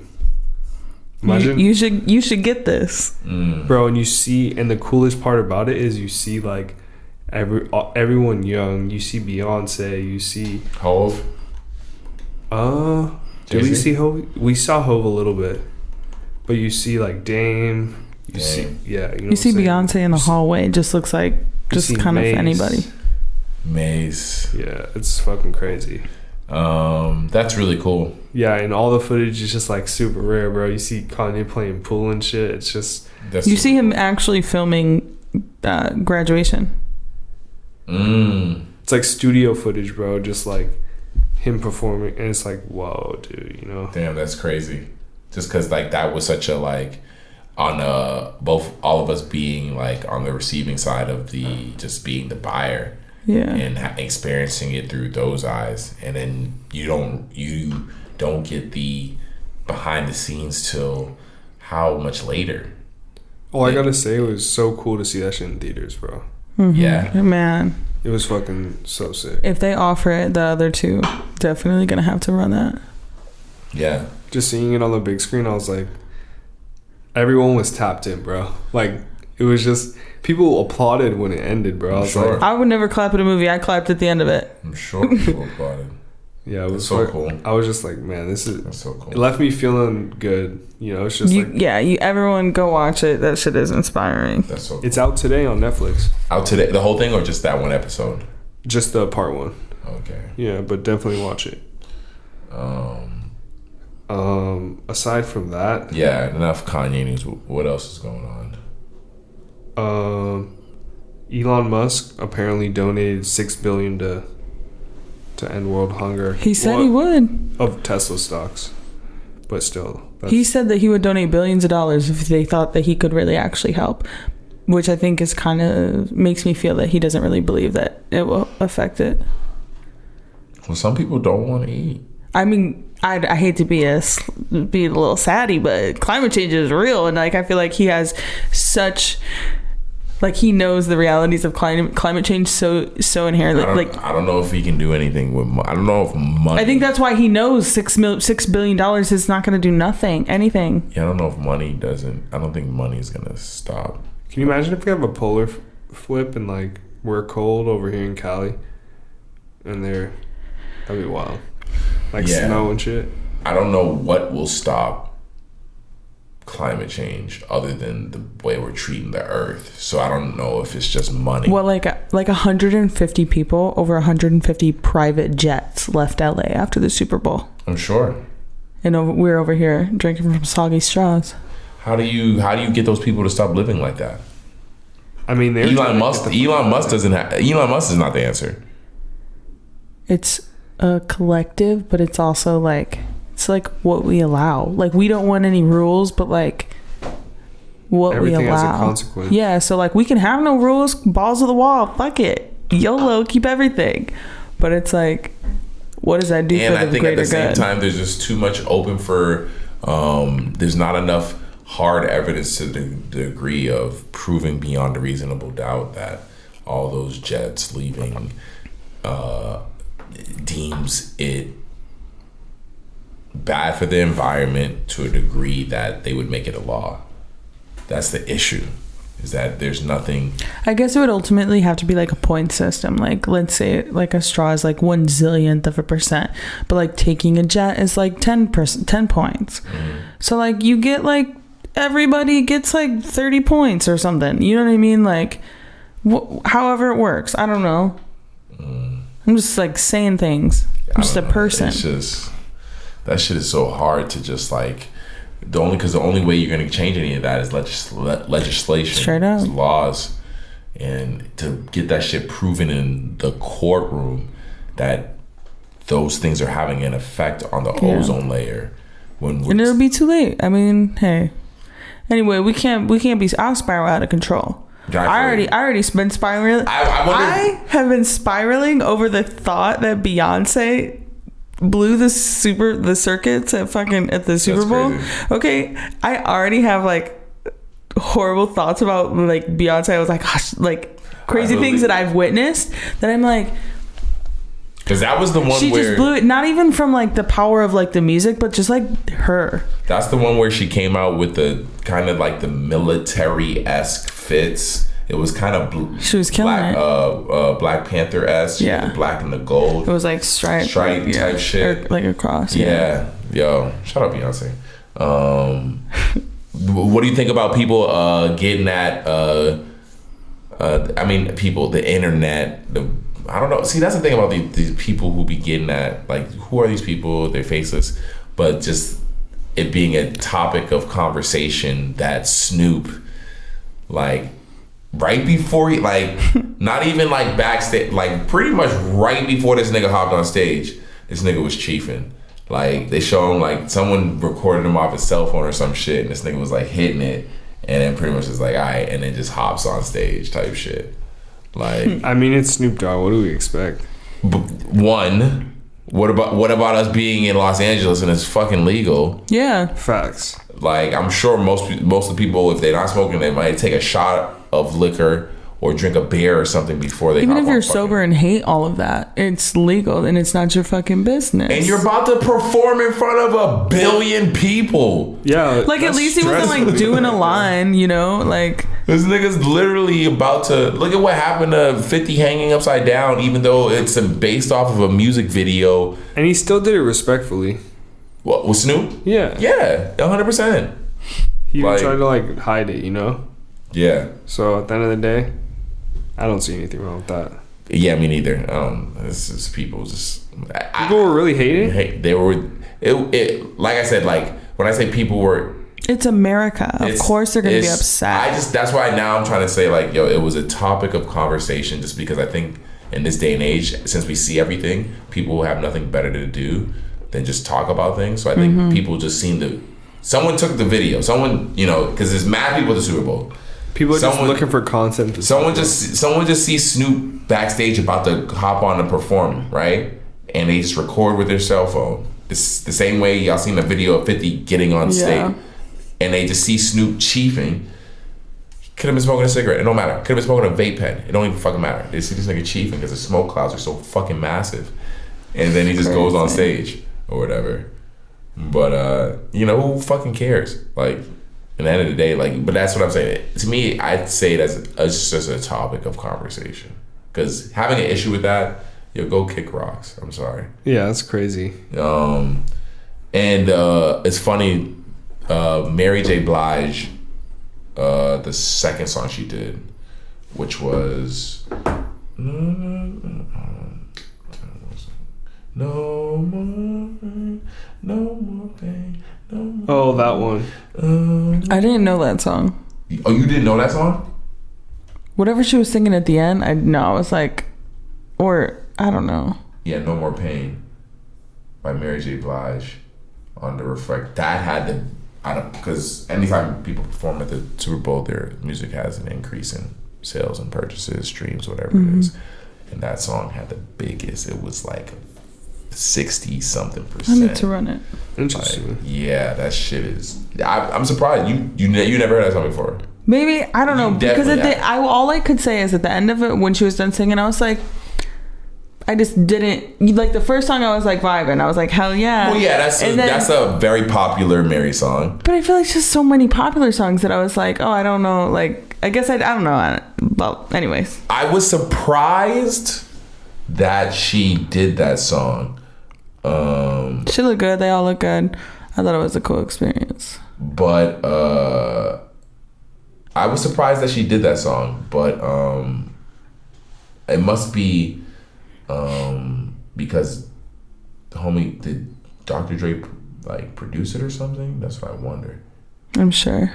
imagine You should get this, bro. And you see, and the coolest part about it is you see like everyone young. You see Beyonce. You see Hove? do we see Hove? We saw Hove a little bit, but you see like Dame. You see, yeah. you see Beyonce in the hallway. It just looks like just see kind Mace. of anybody. Mace. Yeah, it's fucking crazy. That's really cool. Yeah, and all the footage is just like super rare, bro. You see Kanye playing pool and shit. It's just You see him actually filming graduation. It's like studio footage, bro. Just like him performing, and it's like, whoa, dude. You know? Damn, that's crazy. Just because like that was such a like on both all of us being like on the receiving side of the just being the buyer. Yeah. And experiencing it through those eyes, and then you don't get the behind the scenes till how much later. All I gotta say, it was so cool to see that shit in theaters, bro. Mm-hmm. Yeah, man, it was fucking so sick. If they offer it, the other two definitely gonna have to run that. Yeah, just seeing it on the big screen, I was like, everyone was tapped in, bro. Like it was just. People applauded when it ended, bro. I was sure. like, I would never clap at a movie. I clapped at the end of it. I'm sure people applauded. Yeah, it was so cool. I was just like, man, that's so cool. It left me feeling good. You know, it's just everyone go watch it. That shit is inspiring. That's so cool. It's out today on Netflix. Out today, the whole thing, or just that one episode? Just the part one. Okay. Yeah, but definitely watch it. Aside from that, yeah, enough Kanye news. What else is going on? Elon Musk apparently donated $6 billion to end world hunger. He said he would of Tesla stocks, but still, he said that he would donate billions of dollars if they thought that he could really actually help, which I think is kind of makes me feel that he doesn't really believe that it will affect it. Well, some people don't want to eat. I mean, I hate to be a little saddy, but climate change is real, and like I feel like he has such. Like he knows the realities of climate change so inherently. I don't know if he can do anything with. I don't know if money. I think that's why he knows $6 billion is not going to do anything. Yeah, I don't know if money doesn't. I don't think money is going to stop. Can you imagine if we have a polar flip and like we're cold over here in Cali, and that'd be wild. Like snow and shit. I don't know what will stop climate change other than the way we're treating the earth. So I don't know if it's just money. Well, like 150 people, over 150 private jets left LA after the Super Bowl. I'm sure. And we're over here drinking from soggy straws. How do you get those people to stop living like that? I mean, Elon Musk is not the answer. It's a collective, but it's also like it's like what we allow. Like we don't want any rules, but like what everything we allow. has a consequence. Yeah, so like we can have no rules, balls to the wall, fuck it, YOLO, keep everything. But it's like, what does that do for the greater good? And I think at the same time, there's just too much open for. There's not enough hard evidence to the degree of proving beyond a reasonable doubt that all those jets leaving deems it bad for the environment to a degree that they would make it a law. That's the issue, is that there's nothing. I guess it would ultimately have to be like a point system. Like let's say like a straw is like 1/00000%, but like taking a jet is like 10 points. So like you get like everybody gets like 30 points or something. You know what I mean? Like however it works. I don't know. I'm just like saying things. I'm just a person. It's just that shit is so hard to just like the only way you're going to change any of that is legislation, straight up laws, and to get that shit proven in the courtroom that those things are having an effect on the ozone layer. And it'll be too late. I mean, hey. Anyway, we can't be. I'll spiral out of control. I already been spiraling. I have been spiraling over the thought that Beyonce blew the circuits at the Super Bowl. Crazy. Okay, I already have like horrible thoughts about like Beyonce. I was like, gosh, like crazy things that I've witnessed that I'm like. Because that was the one she just blew it, not even from like the power of like the music, but just like her. That's the one where she came out with the kind of like the military-esque fits. It was kind of she was killing it. Black Panther-esque. Yeah, the black and the gold. It was like stripe type shit, or like a cross. Yeah, yo, shout out Beyonce. What do you think about people getting at? I mean, people, the internet, I don't know. See, that's the thing about these people who be getting that. Like, who are these people? They're faceless, but just it being a topic of conversation that Snoop, like, right before he, like, not even like backstage, like pretty much right before this nigga hopped on stage, this nigga was chiefing. Like, they show him, like, someone recorded him off his cell phone or some shit, and this nigga was like hitting it, and then pretty much is like, all right, and then just hops on stage type shit. Like, I mean, it's Snoop Dogg. What do we expect? One, what about us being in Los Angeles and it's fucking legal? Yeah. Facts. Like, I'm sure most of the people, if they're not smoking, they might take a shot of liquor or drink a beer or something before they Even hop if you're on sober and hate all of that, it's legal and it's not your fucking business. and you're about to perform in front of 1 billion people. Yeah. like, at least he wasn't like stressful. doing a line, you know, like. This nigga's literally about to look at what happened to 50 hanging upside down, even though it's based off of a music video. And he still did it respectfully. What, with Snoop? Yeah. Yeah, 100%. He even Like- tried to like hide it, you know? Yeah. So at the end of the day, I don't see anything wrong with that. Yeah, me neither. It's just people just. People were really hating? They were. It like I said, like when I say people were. It's America. Of course they're going to be upset. That's why now I'm trying to say, like, yo, it was a topic of conversation just because I think in this day and age, since we see everything, people have nothing better to do than just talk about things. So I think people just seem to. Someone took the video. Someone, you know, because there's mad people at the Super Bowl. People are just looking for content. Someone just sees Snoop backstage about to hop on and perform, right? And they just record with their cell phone. It's the same way y'all seen the video of 50 getting on stage. And they just see Snoop chiefing. Could have been smoking a cigarette. It don't matter. Could have been smoking a vape pen. It don't even fucking matter. They see this nigga chiefing because the smoke clouds are so fucking massive. And then he just goes on stage or whatever. But, you know, who fucking cares? Like, at the end of the day, like, but that's what I'm saying. To me, I'd say it's just a topic of conversation. Because having an issue with that, yo, go kick rocks. I'm sorry. Yeah, that's crazy. And it's funny, Mary J. Blige, the second song she did, which was No more pain, no more pain, no more. Oh, that one. I didn't know that song. Oh, you didn't know that song? Whatever she was singing at the end, I was like, or I don't know. Yeah, No More Pain by Mary J. Blige on the Reflect. That had the, because anytime people perform at the Super Bowl, their music has an increase in sales and purchases, streams, whatever it is. And that song had the biggest. It was like 60-something%. I need to run it. Interesting. Like, yeah, that shit is. I'm surprised you never heard that song before. Maybe, I don't know, because all I could say is at the end of it, when she was done singing, I was like, I just didn't like the first song. I was like vibing. I was like, hell yeah. Well, yeah, that's a very popular Mary song. But I feel like just so many popular songs that I was like, oh, I don't know. Like, I guess I don't know. Well, anyways, I was surprised that she did that song. She looked good. They all look good. I thought it was a cool experience. But I was surprised that she did that song. But it must be because did Dr. Dre like produce it or something? That's what I wonder. I'm sure.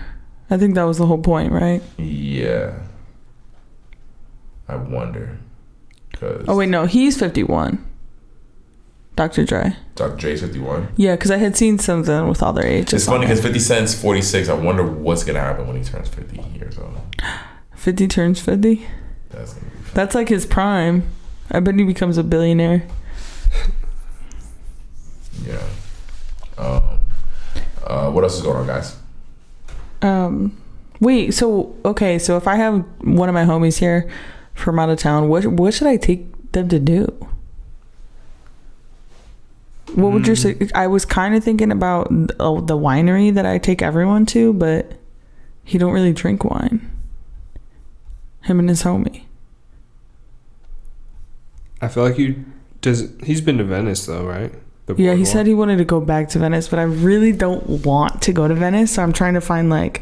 I think that was the whole point, right? Yeah. I wonder. Oh wait, no, he's 51. Dr. Dre. Dr. Dre's 51. Yeah, because I had seen something with all their ages. It's funny because 50 Cent's 46. I wonder what's gonna happen when he turns 50 years old. 50 turns 50. That's gonna be fun. That's like his prime. I bet he becomes a billionaire. Yeah. What else is going on, guys? Wait. So if I have one of my homies here from out of town, what should I take them to do? What would you say? I was kind of thinking about the winery that I take everyone to, but he don't really drink wine. Him and his homie. I feel like he's been to Venice though, right? Yeah, he said he wanted to go back to Venice, but I really don't want to go to Venice, so I'm trying to find like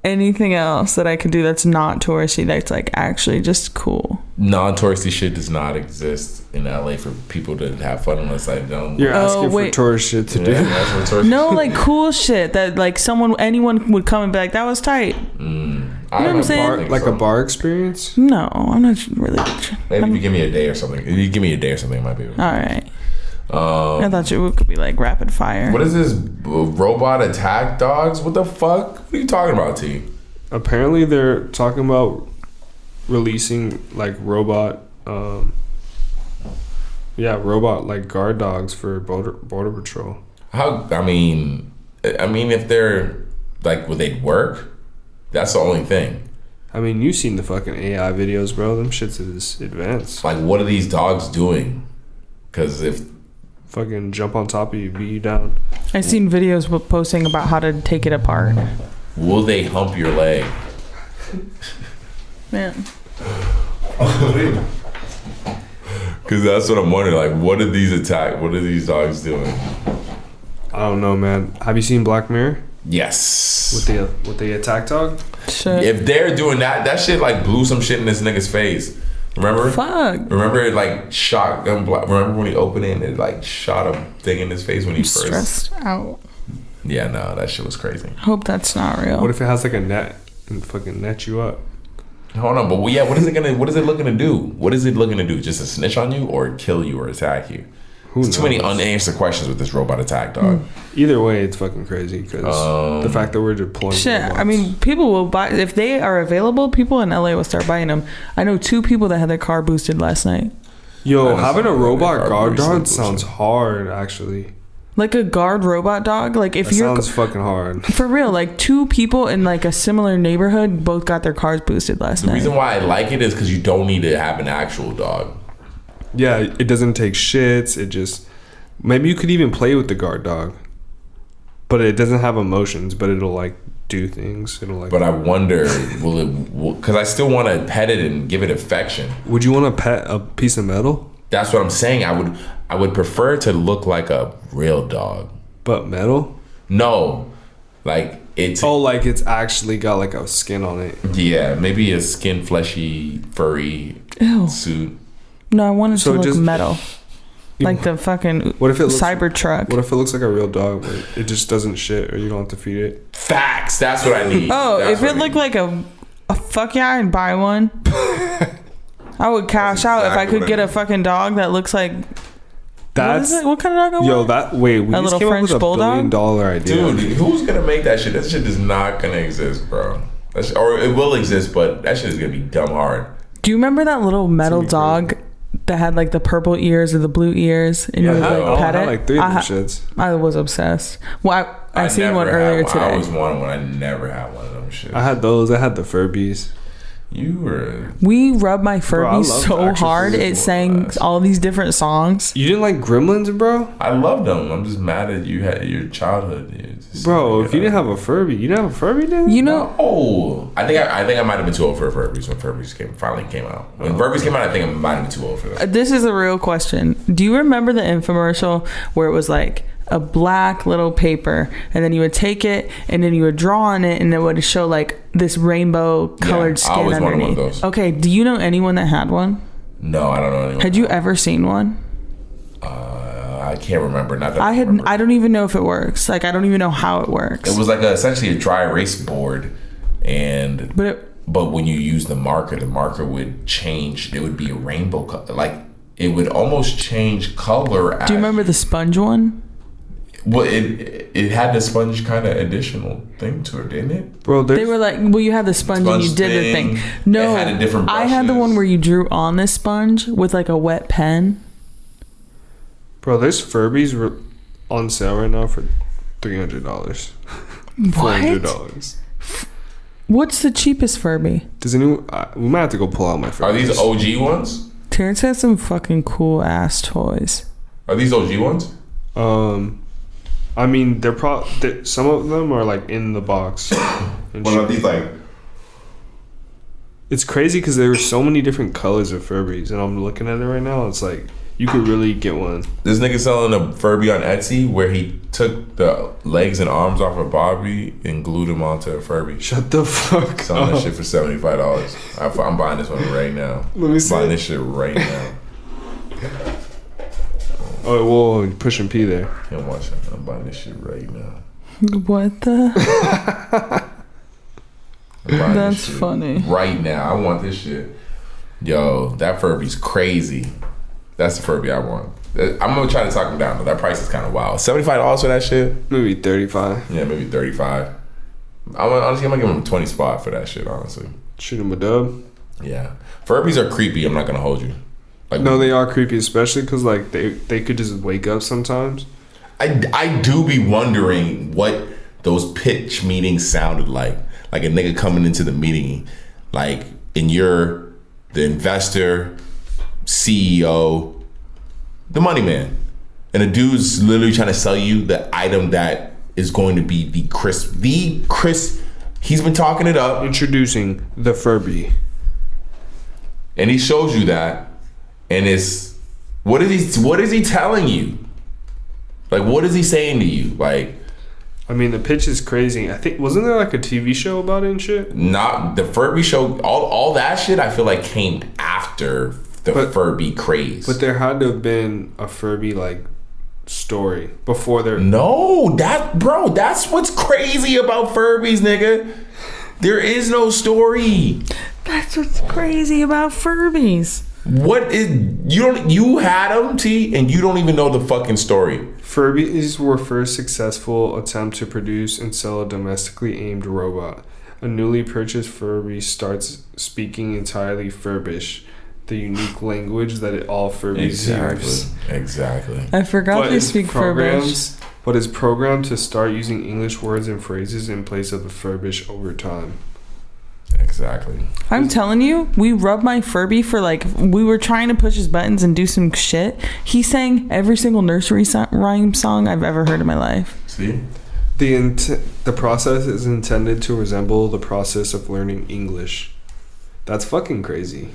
anything else that I could do that's not touristy, that's like actually just cool. non-touristy shit does not exist in LA for people to have fun unless I don't. You're asking for wait. tourist shit to do. that's what tourist No, like cool shit that like anyone would come and be like, that was tight. I You know what I'm saying? Like a bar experience? No, I'm not really. Maybe if you give me a day or something. If you give me a day or something, it might be. All right. I thought it could be like rapid fire. What is this? Robot attack dogs? What the fuck? What are you talking about, T? Apparently they're talking about releasing like robot like guard dogs for border patrol. I mean if they're like, would they work? That's the only thing. I mean, you've seen the fucking AI videos, bro. Them shits is advanced. Like, what are these dogs doing? Because if fucking jump on top of you, beat you down. I seen videos posting about how to take it apart. Will they hump your leg? Man. Because that's what I'm wondering. Like, what are these dogs doing? I don't know, man. Have you seen Black Mirror? Yes. With the attack dog? Shit. If they're doing that shit like blew some shit in this nigga's face. Remember? Fuck. Remember it like shot him. Remember when he opened it and it like shot a thing in his face when he first. Stressed out. Yeah, no, that shit was crazy. Hope that's not real. What if it has like a net and fucking net you up? Hold on, but yeah, what is it looking to do? What is it looking to do? Just to snitch on you or kill you or attack you? There's too many unanswered questions with this robot attack dog. Either way, it's fucking crazy because the fact that we're deploying robots. I mean, people will buy if they are available. People in LA will start buying them. I know 2 people that had their car boosted last night. Yo, having a robot guard dog sounds hard, actually. Like a guard robot dog. Like if you're sounds fucking hard. For real, like 2 people in like a similar neighborhood both got their cars boosted last night. The reason why I like it is because you don't need to have an actual dog. Yeah, it doesn't take shits. It just maybe you could even play with the guard dog, but it doesn't have emotions. But it'll like do things. It'll like. But I wonder, because I still want to pet it and give it affection. Would you want to pet a piece of metal? That's what I'm saying. I would prefer to look like a real dog. But metal? No, like it's. Oh, like it's actually got like a skin on it. Yeah, maybe a skin, fleshy, furry suit. No, I want it to look just metal. Like the fucking Cybertruck. What if it looks like a real dog, but it just doesn't shit or you don't have to feed it? Facts. That's what I need. Oh, if it looked like a fuck yeah, I'd buy one. I would cash out if I could get a fucking dog that looks like. What kind of dog? Yo, that wait, we just came up with a $1 billion idea. Dude, who's gonna make that shit? That shit is not gonna exist, bro. Or it will exist, but that shit is gonna be dumb hard. Do you remember that little metal dog that had like the purple ears or the blue ears, and you would like pet it? I had like 3 of them shits. I was obsessed. Well, I seen one earlier today. I always wanted one. I never had one of them shit. I had those. I had the Furbies. We rubbed my Furby so hard it sang all these different songs. You didn't like Gremlins, bro? I loved them. I'm just mad at you had your childhood. Bro, if you didn't have a Furby, you didn't have a Furby then? You know? Oh, I think I might have been too old for Furbies when Furbies finally came out. When Furbies came out, I think I might have been too old for them. This is a real question. Do you remember the infomercial where it was like a black little paper and then you would take it and then you would draw on it and it would show like this rainbow colored skin I always underneath? wanted one of those. Okay, do you know anyone that had one? No, I don't know anyone. Had you ever seen one? I can't remember. Not that I don't even know if it works. Like, I don't even know how it works. It was like essentially a dry erase board, but when you use the marker would change. It would be a rainbow color. Like it would almost change color. Do you remember the sponge one? Well, it had the sponge kind of additional thing to it, didn't it? Bro, they were like, well, you had the sponge and you did the thing. No, it had a different I had the one where you drew on this sponge with like a wet pen. Bro, there's Furbies on sale right now for $300. $400. What's the cheapest Furby? Does anyone? We might have to go pull out my Furbies. Are these OG ones? Terrence has some fucking cool ass toys. Are these OG ones? I mean, they're some of them are like in the box. What are these like? It's crazy because there were so many different colors of Furbies, and I'm looking at it right now. It's like You could really get one. This nigga selling a Furby on Etsy where he took the legs and arms off of Bobby and glued them onto a Furby. Shut the fuck Selling up. that shit for $75. I'm buying this one right now. Let me see. Buying this shit right now. Oh, whoa, pushing P there. Can't watch it. I'm buying this shit right now. What the? I'm buying That's this shit funny. right now. I want this shit. Yo, that Furby's crazy. That's the Furby I want. I'm gonna try to talk him down, but that price is kind of wild. $75 for that shit? Maybe 35. Yeah, maybe 35. Honestly, I'm gonna give him a 20 spot for that shit, honestly. Shoot him a dub. Yeah. Furbies are creepy, I'm not gonna hold you. Like, No, they are creepy, especially because like they could just wake up sometimes. I do be wondering what those pitch meetings sounded like. Like a nigga coming into the meeting, like, and you're the investor, CEO, the money man, and a dude's literally trying to sell you the item that is going to be the Chris. He's been talking it up, Introducing the Furby. and he shows you that, and it's what is he telling you? Like, what is he saying to you? Like, I mean, the pitch is crazy. I think wasn't there like a TV show about it and shit? not the Furby show. All that shit I feel like came after the Furby craze. But there had to have been a Furby like story before there. No, that's what's crazy about Furbies, nigga. There is no story. That's what's crazy about Furbies. What is you had them, T, and you don't even know the fucking story. Furbies were first successful attempt to produce and sell a domestically aimed robot. A newly purchased Furby starts speaking entirely Furbish, the unique language that all Furbies use. Exactly. I forgot they speak Furbish. But is programmed to start using English words and phrases in place of the Furbish over time. Exactly. I'm telling you, we rubbed my Furby for like, we were trying to push his buttons and do some shit. He sang every single nursery rhyme song I've ever heard in my life. See? The process is intended to resemble the process of learning English. That's fucking crazy.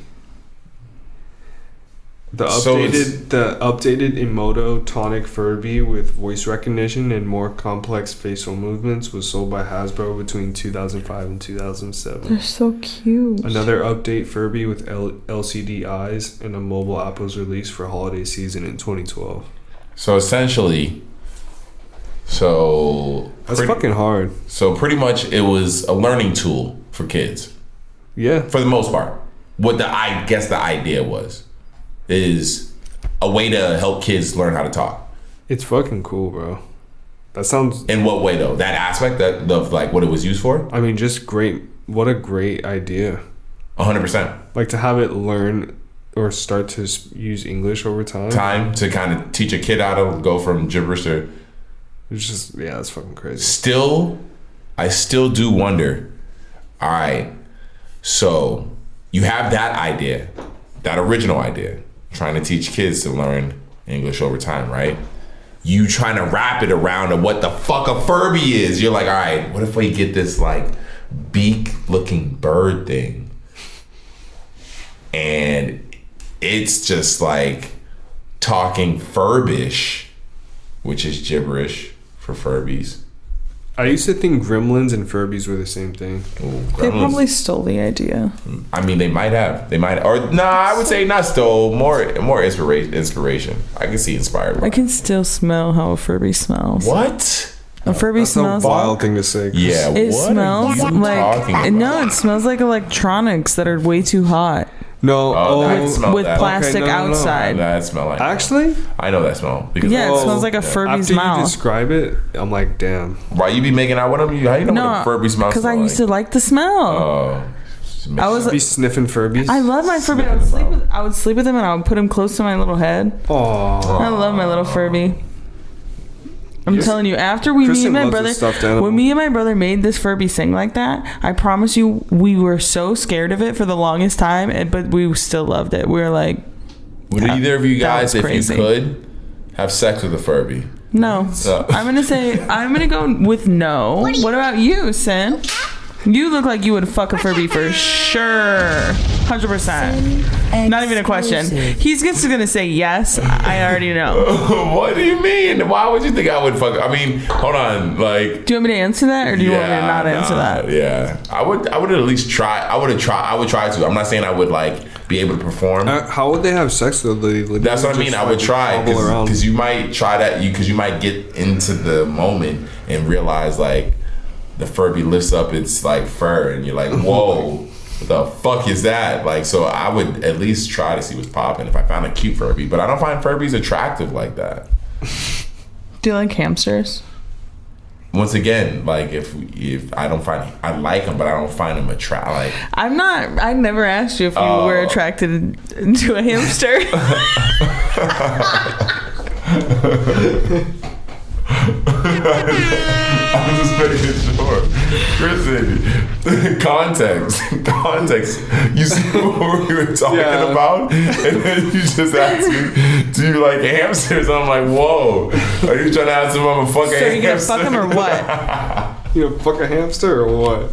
The updated Emoto tonic Furby with voice recognition and more complex facial movements was sold by Hasbro between 2005 and 2007. They're so cute. Another update Furby with LCD eyes and a mobile app was released for holiday season in 2012. So essentially, that's fucking hard. So pretty much it was a learning tool for kids. Yeah. For the most part. What I guess the idea was is a way to help kids learn how to talk. It's fucking cool, bro. That sounds... In what way, though? That aspect of like what it was used for? I mean, just great. What a great idea. 100%. Like to have it learn or start to use English over time. Time to kind of teach a kid how to go from gibberish to... It's just, yeah, that's fucking crazy. I still do wonder. All right, so you have that idea, that original idea, trying to teach kids to learn English over time, right? You trying to wrap it around to what the fuck a Furby is. You're like, all right, what if we get this like beak-looking bird thing, and it's just like talking Furbish, which is gibberish for Furbies. I used to think Gremlins and Furbies were the same thing. Ooh, They probably stole the idea. I mean, they might have. Or nah, I would say not stole. More inspiration. I can see inspired. I can still smell how a Furby smells. What? A Furby That's smells a wild thing to say. Yeah. It what smells are you like talking about? no, it smells like electronics that are way too hot No. that smell with that. plastic Okay, no. outside. That smell like Actually, I know that smell because Yeah, it smells like a Furby's after mouth. you describe it, I'm like, damn. Why you be making out with them? How you know what a Furby smells? because I used to like the smell. Oh. I was. Be sniffing Furbies. I love my Furby. I would sleep with him and I would put him close to my little head. Aww. I love my little Furby. I'm telling you, after Kristen loves a stuffed animal. when me and my brother made this Furby sing like that, I promise you, we were so scared of it for the longest time, but we still loved it. We were like, Would either of you guys, if crazy. you could, have sex with a Furby? no. So- I'm gonna go with no. What about you, Sin? You look like you would fuck a Furby for sure. 100%. Not even a question. He's just gonna say yes. I already know. What do you mean? Why would you think I would fuck? I mean, hold on. Like, do you want me to answer that, or do you want me to not answer that? Yeah, I would at least try. I would try to. I'm not saying I would like be able to perform. How would they have sex though? That's what I mean. I would try because you might try that. Because you might get into the moment and realize like the Furby lifts up its like fur, and you're like, whoa. What the fuck is that? Like, so I would at least try to see what's popping if I found a cute Furby, but I don't find Furbies attractive like that. Do you like hamsters? Once again, like if I don't find, I like them, but I don't find them attractive. Like, I never asked you if you were attracted to a hamster. I'm just making sure. Kristen, context. You see what we were talking about? And then you just asked me, do you like hamsters? I'm like, whoa. Are you trying to ask if I'm a fucking hamster? So you gonna fuck him or what? You gonna fuck a hamster or what?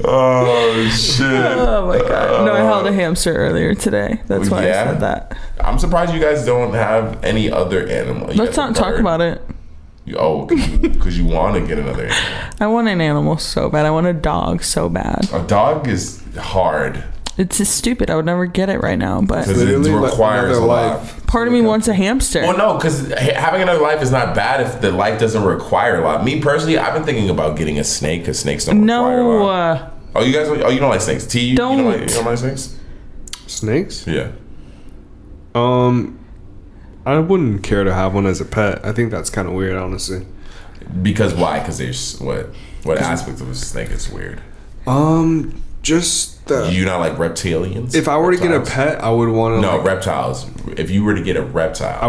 Oh, shit. Oh, my God. No, I held a hamster earlier today. That's why I said that. I'm surprised you guys don't have any other animal. Let's not talk about it. Because you want to get another animal. I want an animal so bad. I want a dog so bad. A dog is hard. It's just stupid. I would never get it right now, but because it requires a lot. Part of me wants a hamster. Well, no, because having another life is not bad if the life doesn't require a lot. Me personally, I've been thinking about getting a snake because snakes don't require a lot. Oh, you guys? Oh, you don't like snakes? T, you don't like snakes? Snakes? Yeah. I wouldn't care to have one as a pet. I think that's kind of weird, honestly. Because why? Because there's what aspect of a snake is weird? Just the. You not like reptilians? If I were to get a pet, I would want to. No, reptiles. If you were to get a reptile, I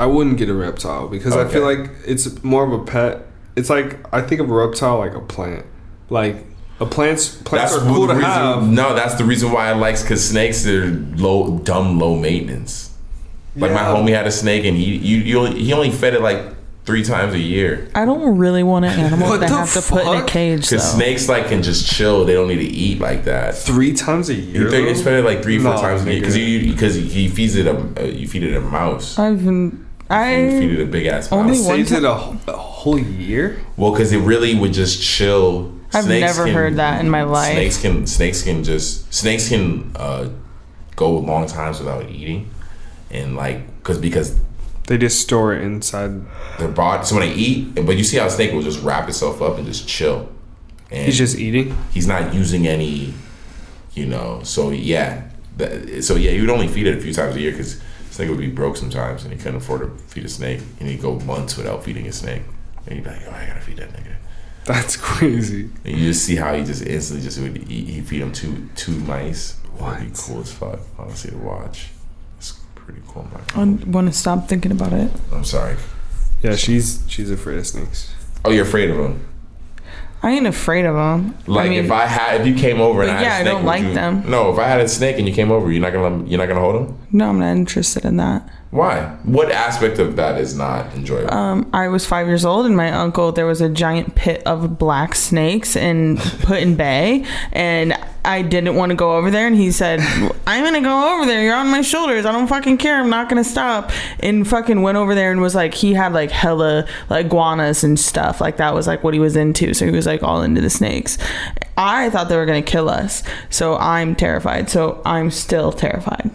wouldn't get a reptile because I feel like it's more of a pet. It's like I think of a reptile like a plant, like. Plants are cool to have. No, that's the reason why I like, because snakes are low maintenance. Like my homie had a snake and he only fed it like 3 times a year. I don't really want an animal that I have to put in a cage. Because snakes like can just chill. They don't need to eat like that. 3 times a year. You fed it like 3-4 times a year because he feeds it you feed it a mouse. I feed it a big ass mouse. Only saves it a whole year. Well, because it really would just chill. I've never heard that in my life. Snakes can go long times without eating, and like because they just store it inside their body. So when they eat, but you see how a snake will just wrap itself up and just chill. And he's just eating. He's not using any, So yeah, he would only feed it a few times a year because snake would be broke sometimes, and he couldn't afford to feed a snake, and he'd go months without feeding a snake, and he'd be like, "Oh, I gotta feed that nigga." That's crazy. And you just see how he just instantly would eat. He feed him two mice. That'd be cool as fuck, honestly, to watch. It's pretty cool. I want to stop thinking about it. I'm sorry. Yeah, she's afraid of snakes. Oh, you're afraid of them? I ain't afraid of them. Like if you came over and I had a snake, I don't like them. No, if I had a snake and you came over, you're not gonna hold them? No, I'm not interested in that. Why? What aspect of that is not enjoyable? I was 5 years old, and my uncle, there was a giant pit of black snakes in Put-in Bay, and I didn't want to go over there, and he said, I'm gonna go over there, you're on my shoulders, I don't fucking care, I'm not gonna stop. And fucking went over there and was like, he had like hella like iguanas and stuff, like that was like what he was into, so he was like all into the snakes. I thought they were gonna kill us, so I'm terrified, so I'm still terrified.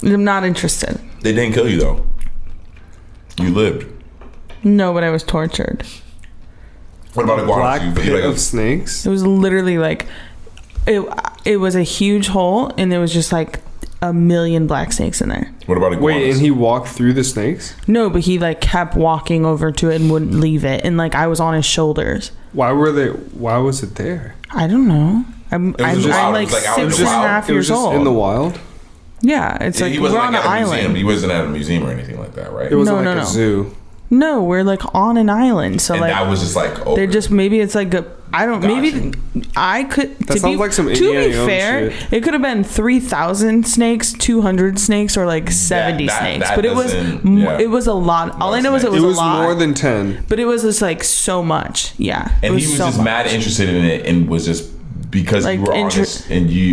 I'm not interested. They didn't kill you though. You lived. No, but I was tortured. What about iguanas? Black pit of snakes? It was literally like it was a huge hole, and there was just like a million black snakes in there. What about iguanas? Wait, and he walked through the snakes? No, but he like kept walking over to it and wouldn't leave it, and like I was on his shoulders. Why was it there? I don't know. I'm like 6.5 years old. In the wild? Yeah, it's like we're on an island. He wasn't at a museum or anything like that, right? It wasn't a zoo. No, we're like on an island. So and like that was just like they're just maybe it's like I don't. Gotcha. Maybe I could. That sounds like some To Indiana be Jones fair, shit. it could have been 3,000 snakes, 200 snakes, or like 70 snakes. that But it was doesn't- yeah. it was a lot. All I know is it It was It a was lot. more than 10. But it was just like so much. Yeah. And it he was so just much. mad interested in it and was just because Like, you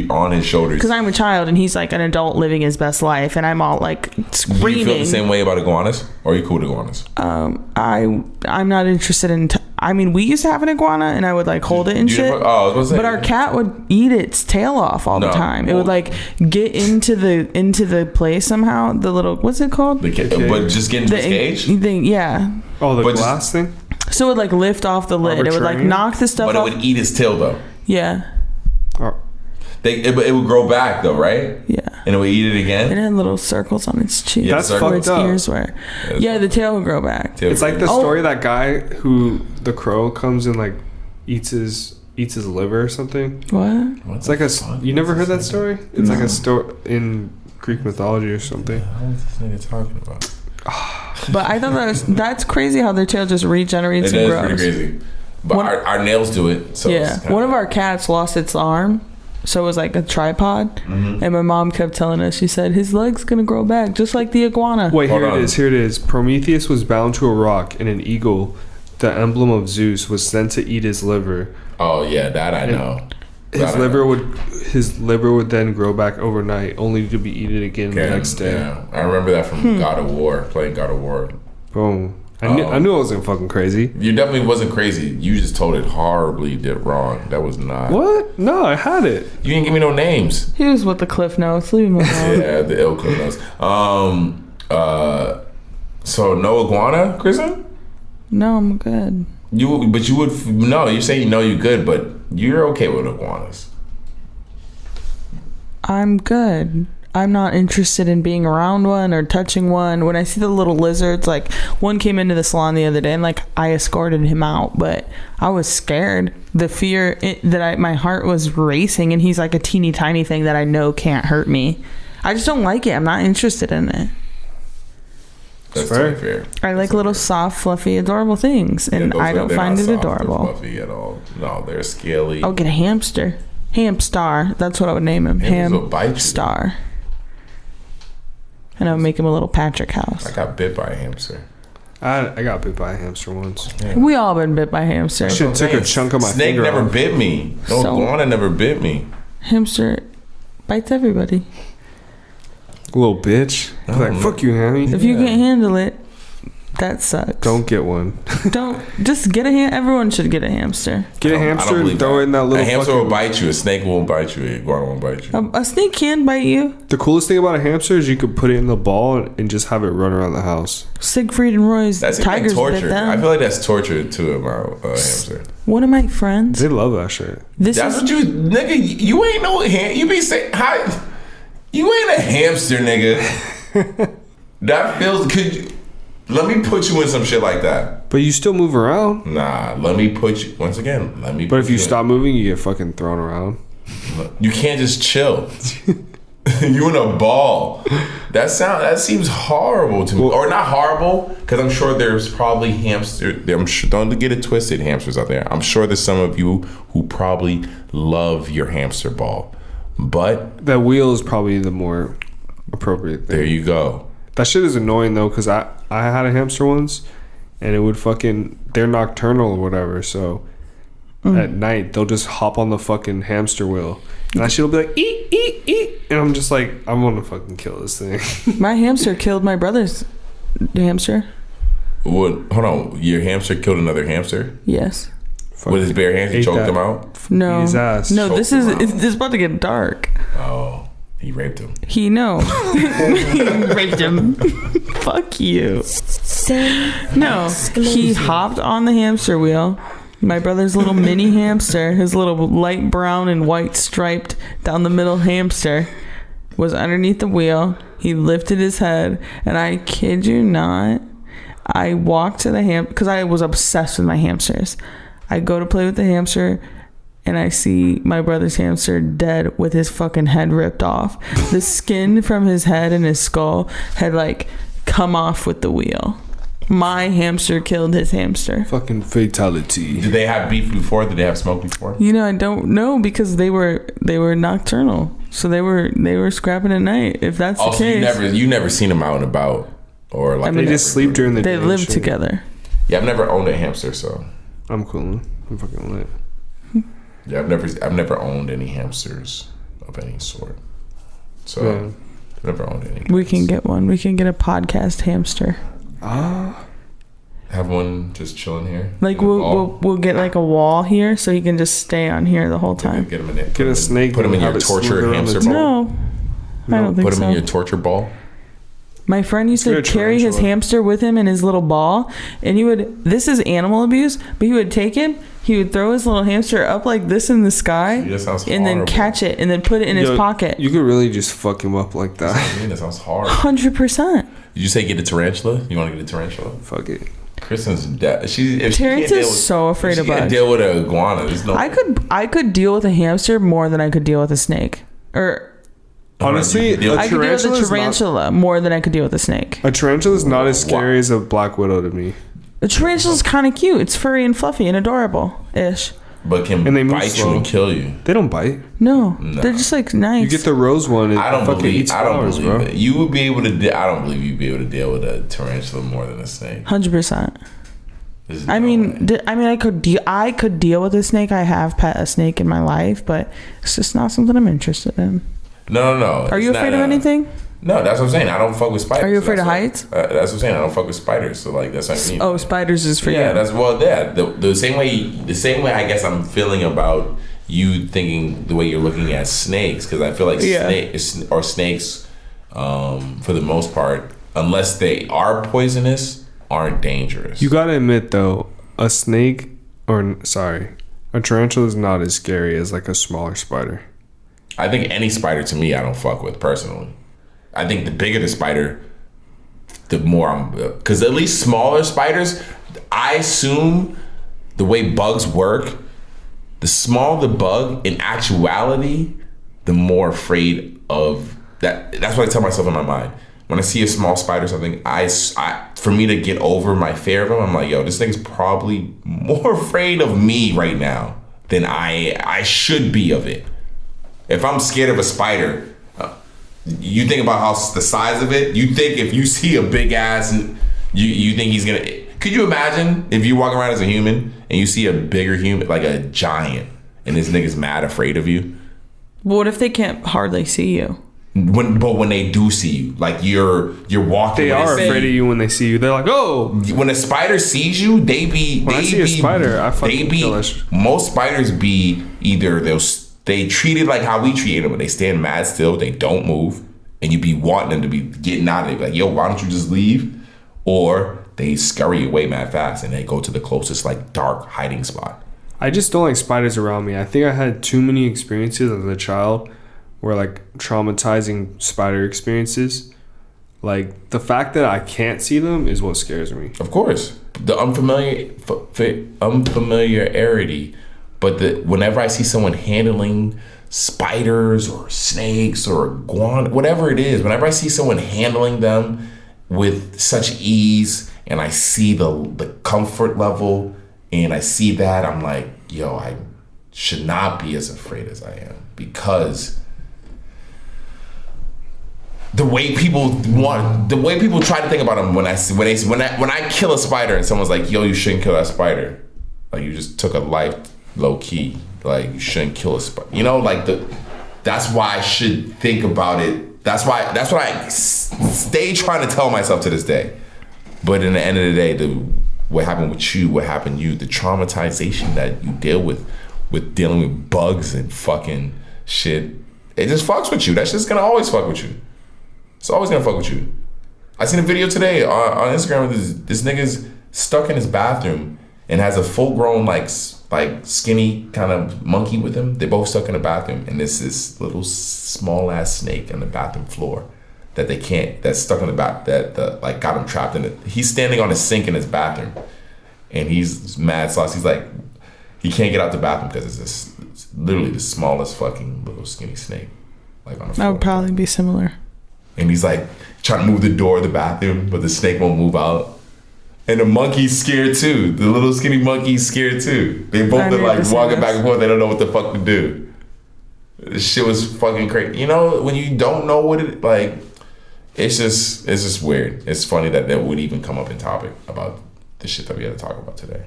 were on his shoulders. Because I'm a child and he's like an adult living his best life, and I'm all like Do you screaming. feel the same way about iguanas? Or are you cool with iguanas? I'm not interested in. I mean, we used to have an iguana, and I would like hold it and You shit. never- oh, I was gonna say. But our cat would eat its tail off all the No. time. It would like get into the place somehow. The little, what's it called? But just get into his cage? thing, yeah. Oh, the But just- glass thing? So it would like lift off the lid. It would like Arbitrary? knock the stuff But it off. would eat his tail though. Yeah, Oh, It would grow back though, right? yeah. And it would eat it It again. had little circles on its cheeks. Yeah, that's circles. where fucked its up. ears were. Yeah, the tail would grow back. It's like the Oh. story of that guy who the crow comes and like eats his liver or something. What? It's like you never heard that story? It's like a story in Greek mythology or something. What is this nigga talking about? But I thought that's crazy how their tail just regenerates It and is grows. pretty crazy. But One- our nails do it. So Yeah, it's kinda- one of our cats lost its arm, so it was like a tripod, and my mom kept telling us. She said his leg's gonna grow back, just like the iguana. Wait, Hold here on. it is. Here it is. Prometheus was bound to a rock, and an eagle, the emblem of Zeus, was sent to eat his liver. Oh yeah, that I know. His liver would then grow back overnight, only to be eaten again the next day. Yeah, I remember that from God of War, playing God of War. Boom. I knew I wasn't fucking crazy. You definitely wasn't crazy. You just told it horribly wrong. That was not. What? No, I had it. You didn't give me no names. He was with the cliff notes. Leave him alone. Yeah, the ill criminals. So no iguana, Kristen? No, I'm good. But you would no. You say you know you good, but you're okay with iguanas. I'm good. I'm not interested in being around one or touching one. When I see the little lizards, like one came into the salon the other day, and like I escorted him out, but I was scared. The fear my heart was racing, and he's like a teeny tiny thing that I know can't hurt me. I just don't like it. I'm not interested in it. That's fair. totally fair. I like little soft, fluffy, adorable things, and Yeah, I don't they're find not it soft or adorable. fluffy at all. No, they're scaly. I'll get a hamster. Hamstar. That's what I would name him. Hamsters will bite you. Hamstar. And I would make him a little Patrick house. I got bit by a hamster. I got bit by a hamster once. We all been bit by hamster. Shit took a chunk of my Snake finger never off. bit me. No So- iguana never bit me. Hamster bites everybody. Little bitch. Like, fuck you, Hammy. If you can't handle it, that sucks. Don't get one. Don't just get everyone should get a hamster. Get a I don't hamster and believe throw it in that little A hamster fucking... will bite you. A snake won't bite you. An iguana won't bite you. A snake can bite you. The coolest thing about a hamster is you could put it in the ball and just have it run around the house. Siegfried and Roy's That's tigers even bit torture. I them. feel like that's torture too about a hamster. One of my friends. They love that shit. This That's is what you, nigga. You ain't no you be saying how. You ain't a hamster, nigga. That feels. Let me put you in some shit like that. But you still move around. Nah, let me put you once again. Let me. But put if you in. stop moving, you get fucking thrown around. You can't just chill. You in a ball. That seems horrible to me, or not horrible, because I'm sure there's probably don't get it twisted, hamsters out there. I'm sure there's some of you who probably love your hamster ball, but That wheel is probably the more appropriate thing. there you go. That shit is annoying though, because I had a hamster once, and it would they're nocturnal or whatever, so at night they'll just hop on the fucking hamster wheel, and that shit will be like eat eat eat, and I'm just like, I'm gonna fucking kill this thing. my hamster killed my brother's hamster. Hold on, your hamster killed another hamster Yes. with his bare hands. He Ate choked that. him out. No. Eat his ass. No, Choked this him is out. it's about to get dark. Oh, he raped him. He raped him. Fuck you. No, he hopped on the hamster wheel. My brother's little mini hamster, his little light brown and white striped down the middle hamster, was underneath the wheel. He lifted his head, and I kid you not, I walked to the because I was obsessed with my hamsters. I go to play with the hamster, and I see my brother's hamster dead with his fucking head ripped off. The skin from his head and his skull had like come off with the wheel. My hamster killed his hamster. Fucking fatality. Did they have beef before? Did they have smoke before? You know, I don't know because they were nocturnal, so they were scrapping at night. If that's the case, you never seen them out and about, or like They just sleep during the day. they live together. Yeah, I've never owned a hamster, so I'm cool. I'm fucking lit. yeah, I've never owned any hamsters of any sort. So Yeah. I've never owned any. We can get one. We can get a podcast hamster. Have one just chilling here. Like in the ball. we'll get like a wall here so he can just stay on here the whole time. Get him in it. Get a snake. Put him in and your have it torture slither around the hamster top. ball. No, I don't think Put him so. in your torture ball. My friend used to Get a carry his tarantula. hamster with him in his little ball, and he would. This is animal abuse, but he would take him. He would throw his little hamster up like this in the sky, See, that sounds and then horrible. catch it, and then put it in his Yo, pocket. You could really just fuck him up like that. I mean, that sounds hard. 100%. Did you say get a tarantula? You want to get a tarantula? Fuck it. Kristen's dead. If she can't Terrence deal is with- so afraid if of she can't bugs. deal with a iguana. There's no. I could deal with a hamster more than I could deal with a snake, or Honestly, deal with- I could deal with a tarantula is not- tarantula more than I could deal with a snake. A tarantula is not as scary as a black widow to me. A tarantula is kind of cute. It's furry and fluffy and adorable-ish. but can And they move bite you slow. and kill you. They don't bite. No, Nah. they're just like nice. You get the rose one. And I don't fucking believe. eats I don't flowers, believe bro. it. You would be able to. I don't believe you'd be able to deal with a tarantula more than a snake. 100%. There's I no mean, way. I could deal with a snake. I have pet a snake in my life, but it's just not something I'm interested in. No. Are you afraid of anything? No, that's what I'm saying. I don't fuck with spiders. Are you afraid That's of what- heights? That's what I'm saying. I don't fuck with spiders. So like that's what I mean. Oh, spiders is for Yeah, you. that's the same way I guess I'm feeling about you thinking the way you're looking at snakes, because I feel like snakes for the most part, unless they are poisonous, aren't dangerous. You gotta admit though, a tarantula is not as scary as like a smaller spider. I think any spider to me I don't fuck with personally. I think the bigger the spider, the more I'm, because at least smaller spiders, I assume the way bugs work, the smaller the bug, in actuality, the more afraid of that. That's what I tell myself in my mind. When I see a small spider or something, for me to get over my fear of them, I'm like, yo, this thing's probably more afraid of me right now than I should be of it. If I'm scared of a spider, you think about how the size of it. You think if you see a big ass, you think he's gonna. Could you imagine if you walk around as a human and you see a bigger human, like a giant, and this nigga's mad afraid of you? What if they can't hardly see you? But when they do see you, like you're walking, They when are see afraid of you when they see you. They're like, oh. When a spider sees you, When I see a spider, I fucking kill that shit. Most spiders be either they treat it like how we treat them, but they stand mad still, they don't move, and you be wanting them to be getting out of it, like, yo, why don't you just leave? Or they scurry away mad fast and they go to the closest like dark hiding spot. I just don't like spiders around me. I think I had too many experiences as a child where like traumatizing spider experiences. Like the fact that I can't see them is what scares me. Of course, the unfamiliarity. But whenever I see someone handling spiders or snakes or iguana, whatever it is, whenever I see someone handling them with such ease, and I see the comfort level, and I see that, I'm like, yo, I should not be as afraid as I am, because the way people try to think about them when I kill a spider and someone's like, yo, you shouldn't kill that spider, like you just took a life low key, like you shouldn't kill a spider, you know, like that's why I should think about it. That's what I stay trying to tell myself to this day. But in the end of the day, what happened with you, what happened to you, the traumatization that you deal with dealing with bugs and fucking shit, it just fucks with you. That shit's gonna always fuck with you. It's always gonna fuck with you. I seen a video today on Instagram with this nigga's stuck in his bathroom and has a full-grown like skinny kind of monkey with him. They both stuck in the bathroom, and there's this little small ass snake on the bathroom floor that's stuck in the bath, that got him trapped in it. He's standing on a sink in his bathroom, and he's mad sauce. He's like, he can't get out the bathroom because it's literally the smallest fucking little skinny snake, like on the floor. That would probably be similar. And he's like trying to move the door of the bathroom, but the snake won't move out. And the monkey's scared too. The little skinny monkey's scared too. They both are like walking back and forth. They don't know what the fuck to do. This shit was fucking crazy. You know, when you don't know what it like, it's just weird. It's funny that would even come up in topic about the shit that we had to talk about today.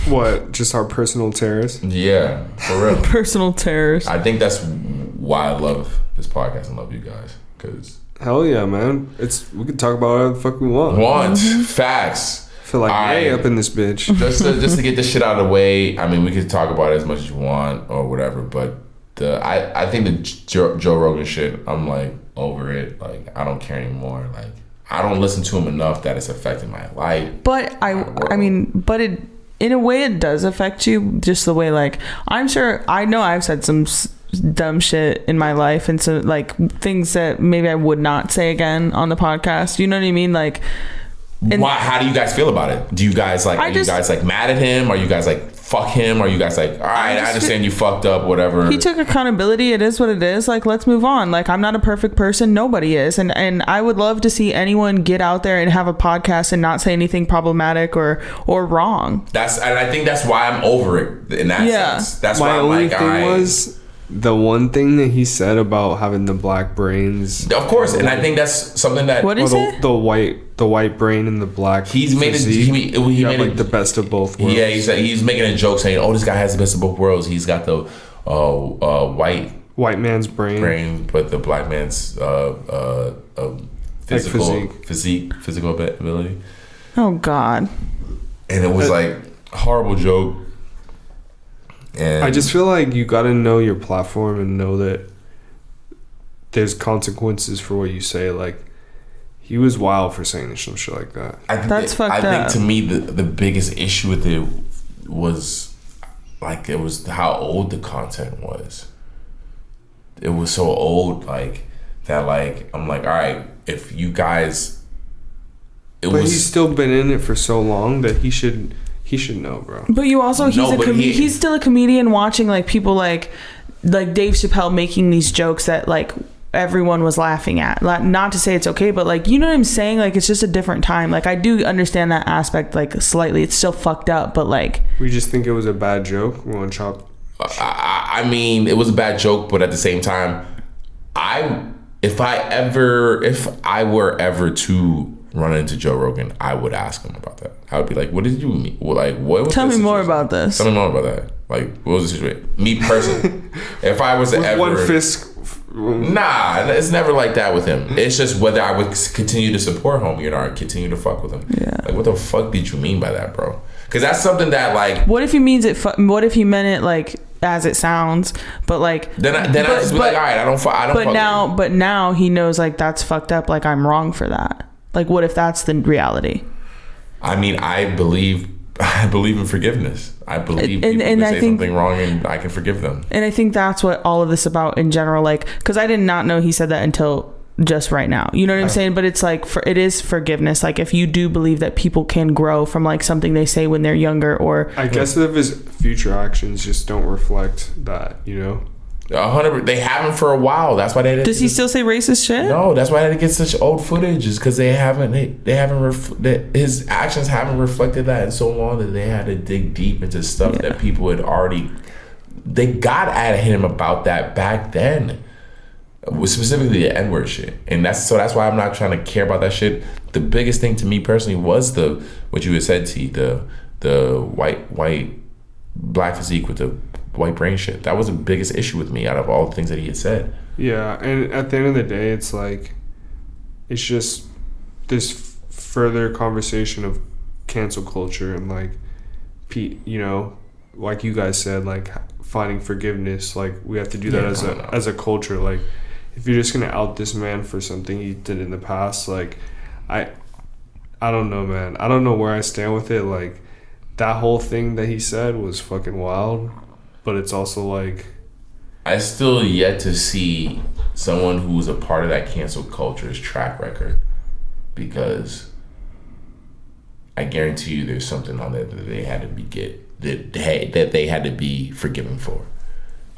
What? Just our personal terrors? Yeah, for real. Personal terrors. I think that's why I love this podcast and love you guys. Cause hell yeah, man. We can talk about whatever the fuck we want. Facts. I feel like way up in this bitch. Just to get this shit out of the way. I mean, we could talk about it as much as you want or whatever, but I think the Joe Rogan shit, I'm like over it. Like, I don't care anymore. Like, I don't listen to him enough that it's affecting my life. But in a way it does affect you, just the way, like, I know I've said some dumb shit in my life and so like things that maybe I would not say again on the podcast. You know what I mean? Like, why? How do you guys feel about it? Do you guys like? You guys like mad at him? Are you guys like fuck him? Are you guys like, all right, I understand you fucked up, whatever? He took accountability. It is what it is. Like, let's move on. Like, I'm not a perfect person. Nobody is. And I would love to see anyone get out there and have a podcast and not say anything problematic or wrong. And I think that's why I'm over it in that sense. That's why I'm like, all right. Was the one thing that he said about having the black brains. Of course, and I think that's something that what is it? The white brain and the black. He's made it. He made like the best of both worlds. Yeah, he's making a joke saying, "Oh, this guy has the best of both worlds. He's got the white man's brain, but the black man's physical ability." Oh God! And it was like a horrible joke. And I just feel like you got to know your platform and know that there's consequences for what you say. Like, he was wild for saying some shit like that. That's fucked up. I think to me the biggest issue with it was like it was how old the content was. It was so old, like that. Like, I'm like, all right, if you guys, he's still been in it for so long that he should know, bro. But you also, he's still a comedian watching like people like Dave Chappelle making these jokes that like everyone was laughing at. Not to say it's okay, but like, you know what I'm saying? Like, it's just a different time. Like, I do understand that aspect like slightly. It's still fucked up, but like, we just think it was a bad joke. We want to chop. I mean, it was a bad joke, but at the same time, if I were ever to run into Joe Rogan, I would ask him about that. I would be like, what did you mean? Like, what was Tell me more about this. Tell me more about that. Like, what was the situation? Me personally, if I was to ever one fist. Nah, it's never like that with him. It's just whether I would continue to support homie or continue to fuck with him. Yeah. Like, what the fuck did you mean by that, bro? Because that's something that like. What if he means it? What if he meant it like as it sounds? But like. Then I just be like, all right, I don't. But now he knows like that's fucked up. Like, I'm wrong for that. Like, what if that's the reality? I mean, I believe in forgiveness. I believe people can say something wrong and I can forgive them. And I think that's what all of this about in general. Like, because I did not know he said that until just right now. You know what I'm saying? But it's like, it is forgiveness. Like, if you do believe that people can grow from like something they say when they're younger, or I guess if his future actions just don't reflect that, you know. 100%. They haven't for a while. That's why they didn't. Does he still say racist shit? No, that's why they get such old footage. Is because his actions haven't reflected that in so long that they had to dig deep into stuff that people had already. They got at him about that back then, specifically the N-word shit, and that's why I'm not trying to care about that shit. The biggest thing to me personally was what you had said, T, the white black physique with the white brain shit. That was the biggest issue with me out of all the things that he had said. Yeah, and at the end of the day, it's like, it's just this further conversation of cancel culture and like, you know, like you guys said, like finding forgiveness. Like, we have to do that as a culture. Like, if you're just gonna out this man for something he did in the past, like, I don't know, man. I don't know where I stand with it. Like, that whole thing that he said was fucking wild. But it's also like, I still yet to see someone who's a part of that cancel culture's track record, because I guarantee you there's something on there that they had to they had to be forgiven for.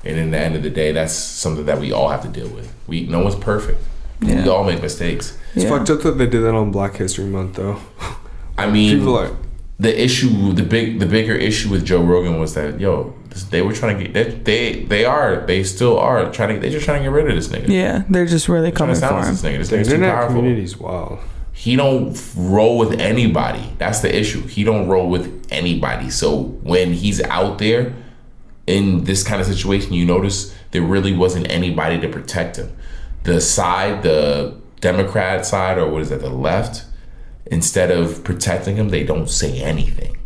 And in the end of the day, that's something that we all have to deal with. No one's perfect. Yeah. We all make mistakes. It's fucked up that they did that on Black History Month, though. I mean, People are. the issue, the bigger issue with Joe Rogan was that they were trying to get they still are trying to they're just trying to get rid of this nigga. Yeah, they're just really coming for him. This nigga's The too internet powerful. community's wild. He don't roll with anybody. That's the issue. He don't roll with anybody. So when he's out there in this kind of situation, you notice there really wasn't anybody to protect him. The Democrat side, or what is that, the left, instead of protecting him, they don't say anything.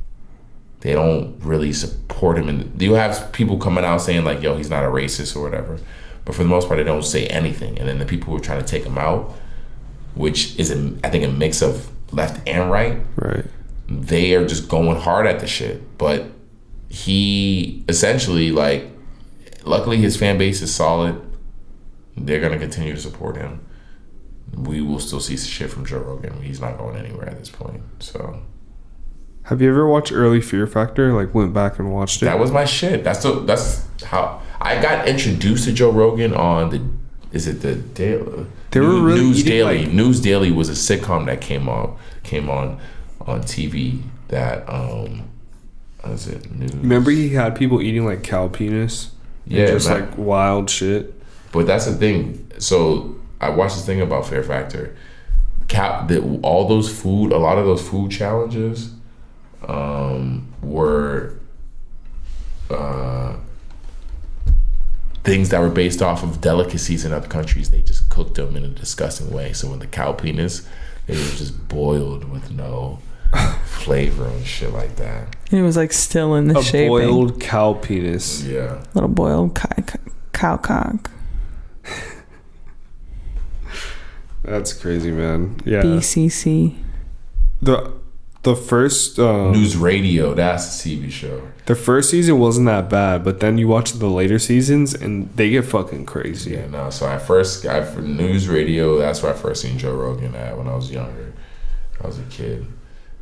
They don't really support him. And you have people coming out saying like, yo, he's not a racist or whatever. But for the most part, they don't say anything. And then the people who are trying to take him out, which is, I think, a mix of left and right. Right. They are just going hard at the shit. But he essentially, like, luckily his fan base is solid. They're going to continue to support him. We will still see shit from Joe Rogan. He's not going anywhere at this point. So... Have you ever watched early Fear Factor? Like, went back and watched it? That was my shit. That's how I got introduced to Joe Rogan on the Daily? They were really News eating, Daily. like- News Daily was a sitcom that came on TV. That what is it? News. Remember he had people eating like cow penis? Yeah, just man. like wild shit. But that's the thing. So I watched this thing about Fear Factor. A lot of those food challenges were things that were based off of delicacies in other countries. They just cooked them in a disgusting way. So when the cow penis, they were just boiled with no flavor and shit like that. It was like still in the A shaping. boiled cow penis. Yeah. Little boiled cow cock. That's crazy, man. Yeah. BCC. The first News Radio, that's the TV show. the first season wasn't that bad, but then you watch the later seasons and they get fucking crazy. Yeah, no. So I first got for News Radio. That's where I first seen Joe Rogan at when I was younger. I was a kid,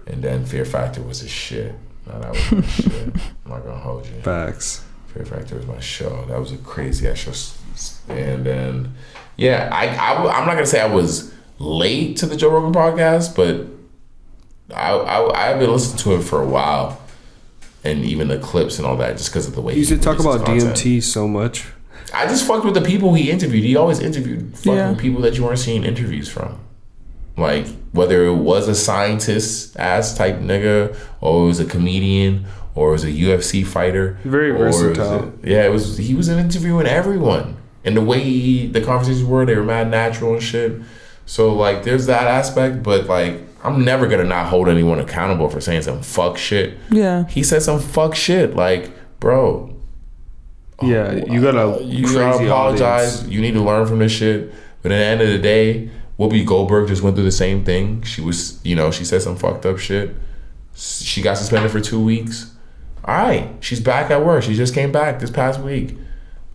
and then Fear Factor was his shit. No, that was my shit. I'm not gonna hold you. Facts. Fear Factor was my show. That was a crazy ass show. And then, yeah, I'm not gonna say I was late to the Joe Rogan podcast, but I've been listening to it for a while, and even the clips and all that, just because of the way He used to talk releases about content. DMT so much. I just fucked with the people he interviewed. He always interviewed fucking Yeah. people that you weren't seeing interviews from. Like, whether it was a scientist ass type nigga, or it was a comedian, or it was a UFC fighter. Very or it was versatile. he was interviewing everyone. And the way the conversations were, they were mad natural and shit. So, like, there's that aspect, but, like, I'm never gonna not hold anyone accountable for saying some fuck shit. Yeah. He said some fuck shit. Like, bro, Yeah, you gotta crazy apologize. audience. You need to learn from this shit. But at the end of the day, Whoopi Goldberg just went through the same thing. She was, she said some fucked up shit. She got suspended for 2 weeks. All right, she's back at work. She just came back this past week.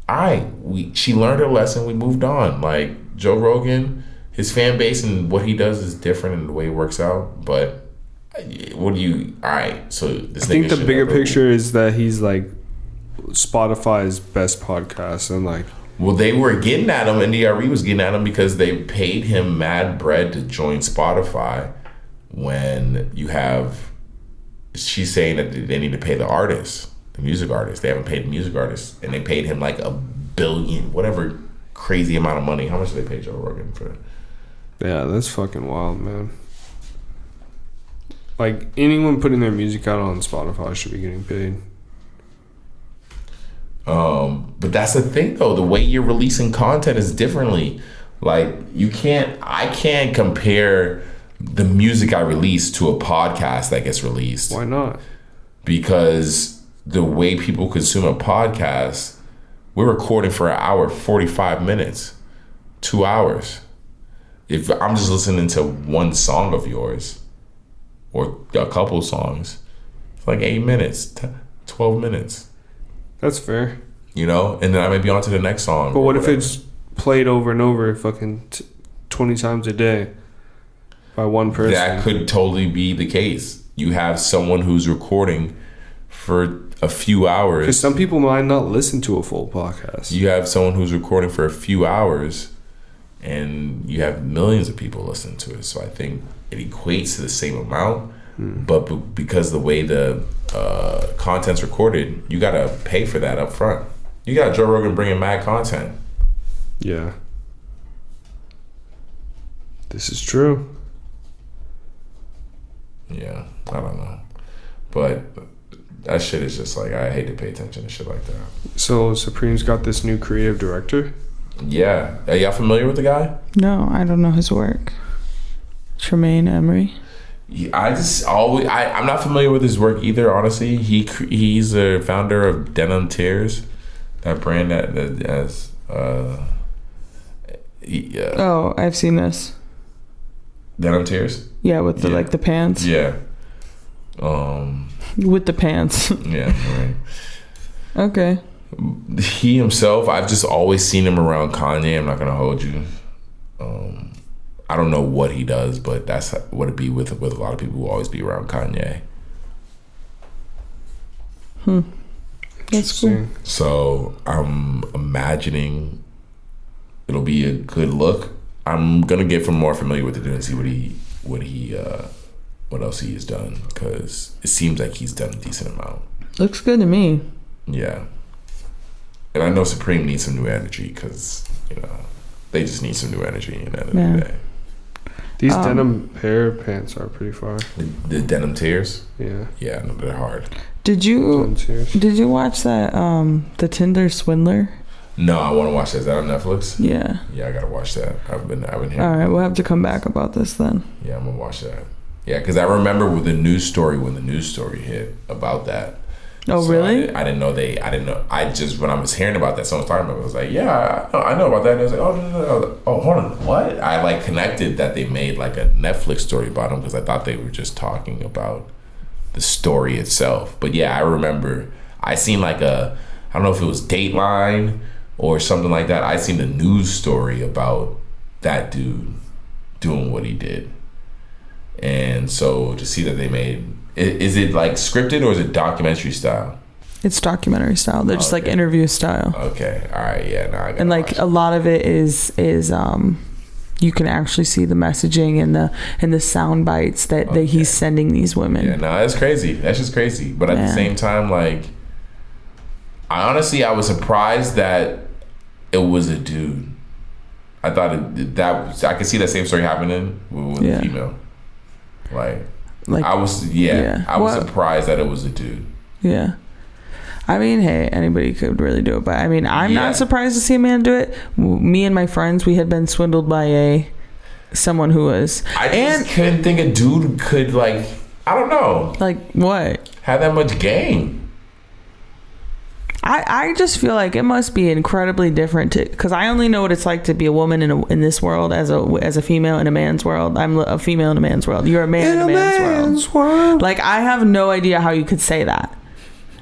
All right, she learned her lesson. We moved on. Like, Joe Rogan, his fan base and what he does is different in the way it works out. But all right, so this I think nigga the should bigger never- picture is that he's like Spotify's best podcast, and like Well, they were getting at him, NDRE was getting at him because they paid him mad bread to join Spotify when you have, she's saying that they need to pay the artists, the music artists. They haven't paid the music artists, and they paid him like $1 billion, whatever crazy amount of money. How much did they pay Joe Rogan for? yeah, that's fucking wild, man. Like anyone putting their music out on Spotify should be getting paid. But that's the thing though, the way you're releasing content is differently. Like, I can't compare the music I release to a podcast that gets released. Why not? Because the way people consume a podcast, we're recording for an hour, 45 minutes, 2 hours. If I'm just listening to one song of yours or a couple songs, it's like 8 minutes, 12 minutes, That's fair. and then I may be on to the next song. But or what if whatever. it's played over and over fucking 20 times a day by one person? That could totally be the case. You have someone who's recording for a few hours. Because some people might not listen to a full podcast. You have someone who's recording for a few hours, and you have millions of people listening to it. So I think it equates to the same amount, But because the way the content's recorded, you gotta pay for that up front. You got Joe Rogan bringing mad content. Yeah. This is true. Yeah, I don't know. But that shit is just like, I hate to pay attention to shit like that. So Supreme's got this new creative director? Yeah. Are y'all familiar with the guy? No, I don't know his work. Tremaine Emery. I'm not familiar with his work either, honestly. He's a founder of Denim Tears, that brand that has Oh, I've seen this. Denim Tears? Yeah, with the like the pants. Yeah. With the pants. Yeah, right. Okay. He himself, I've just always seen him around Kanye. I'm not gonna hold you. I don't know what he does, but that's what it be with a lot of people who always be around Kanye. That's cool. So I'm imagining it'll be a good look. I'm gonna get more familiar with the dude and see what else he has done, because it seems like he's done a decent amount. Looks good to me. Yeah. And I know Supreme needs some new energy, because they just need some new energy in the end of the day. These denim pair pants are pretty fire. The Denim Tears? Yeah. Yeah, no, they're hard. Did you watch that the Tinder Swindler? No, I want to watch that. Is that on Netflix? Yeah. Yeah, I gotta watch that. I've been hearing. All right, we'll have to come back about this then. Yeah, I'm gonna watch that. Yeah, because I remember with the news story when the news story hit about that. Oh, so really? I didn't know. I just, when I was hearing about that, someone was talking about it, I was like, yeah, I know about that. And I was like, oh, hold on, what? I like connected that they made like a Netflix story about them, because I thought they were just talking about the story itself. But yeah, I remember I seen like I don't know if it was Dateline or something like that. I seen the news story about that dude doing what he did. And so to see that they made, is it like scripted or is it documentary style? It's documentary style. They're just like interview style. Okay, all right, yeah. Now I gotta and like a lot of it is you can actually see the messaging and the sound bites that he's sending these women. Yeah, no, that's crazy. That's just crazy. But at the same time, like, I was surprised that it was a dude. I thought I could see that same story happening with a female. Like I was surprised that it was a dude. Yeah. I mean, hey, anybody could really do it, but I mean, I'm not surprised to see a man do it. Me and my friends, we had been swindled by someone who was. I just couldn't think a dude could, like, I don't know. Like what? Have that much game. I just feel like it must be incredibly different because I only know what it's like to be a woman in this world as a female in a man's world. I'm a female in a man's world. You're a man in a man's world. Like, I have no idea how you could say that.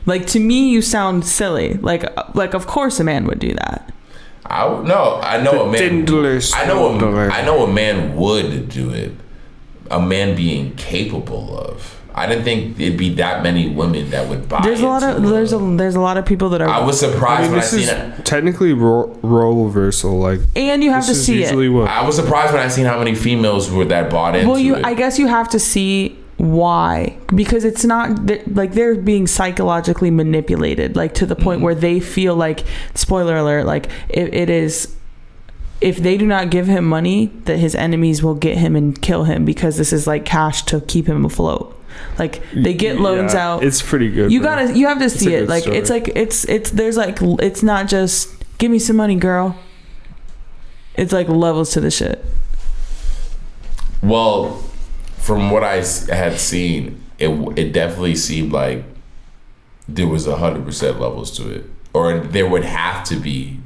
Like, to me, you sound silly. Like of course a man would do that. I know a man. I know a man would do it. A man being capable of. I didn't think it'd be that many women that would buy. There's a lot of people that are. I was surprised when I seen it. Technically, role reversal, like, and you have to see it. I was surprised when I seen how many females were that bought into it. I guess you have to see why, because it's not like they're being psychologically manipulated, like to the point where they feel like, spoiler alert, like it is. If they do not give him money, that his enemies will get him and kill him, because this is like cash to keep him afloat. Like, they get loans out. It's pretty good. You have to see it. Like, story. It's not just give me some money, girl. It's like levels to the shit. Well, from what I had seen, it definitely seemed like there was 100% levels to it, or there would have to be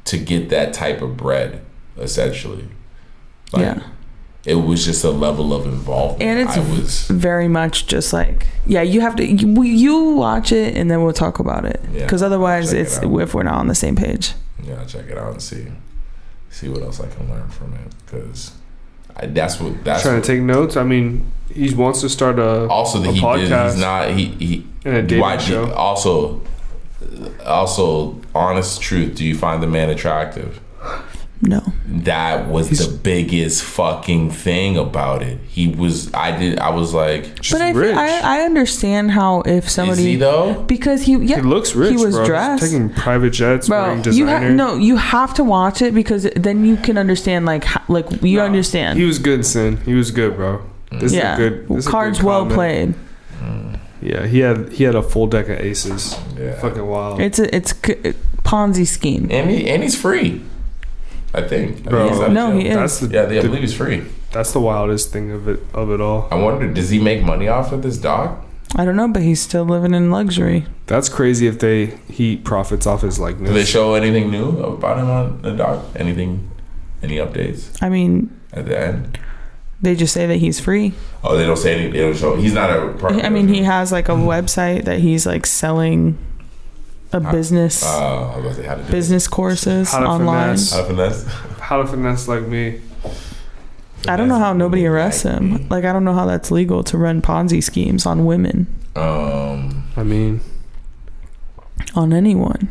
to get that type of bread, essentially. Like, it was just a level of involvement. And it's very much just like, you have to, you watch it and then we'll talk about it. Because otherwise it's if we're not on the same page. Yeah, I'll check it out and see what else I can learn from it. Because that's trying to take notes. I mean, he wants to start a podcast. He's not, he in a dating show. Also, honest truth, do you find the man attractive? No. that was the biggest fucking thing about it. I was like, but I understand how if somebody is he though? Because he looks rich. He was bro. dressed. He's taking private jets, wearing Bro, designer. you have to watch it because then you can understand understand. He was good, Sin. He was good, bro. This is a good cards good well comment. played. Yeah, he had a full deck of aces. Yeah. Fucking wild. It's a Ponzi scheme. And he's free. I think. Bro, he is. I believe he's free. That's the wildest thing of it all. I wonder, does he make money off of this doc? I don't know, but he's still living in luxury. That's crazy if he profits off his likeness. Do they show anything new about him on the doc? Any updates? I mean, at the end, they just say that he's free. Oh, they don't say anything. They don't show. He's not a. I mean, he has like a website that he's like selling a business. I was about to say, how to do business courses online. How to finesse like me. I don't know how nobody arrests him. Like, I don't know how that's legal to run Ponzi schemes on women. I mean, on anyone.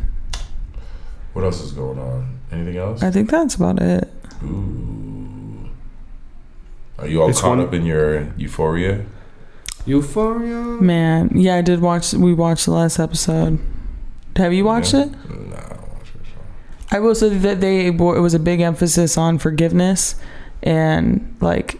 What else is going on? Anything else? I think that's about it. Ooh. Are you all caught up in your Euphoria? Man, yeah, I did watch. We watched the last episode. Have you watched it? No, I don't watch it. I will say that it was a big emphasis on forgiveness and like.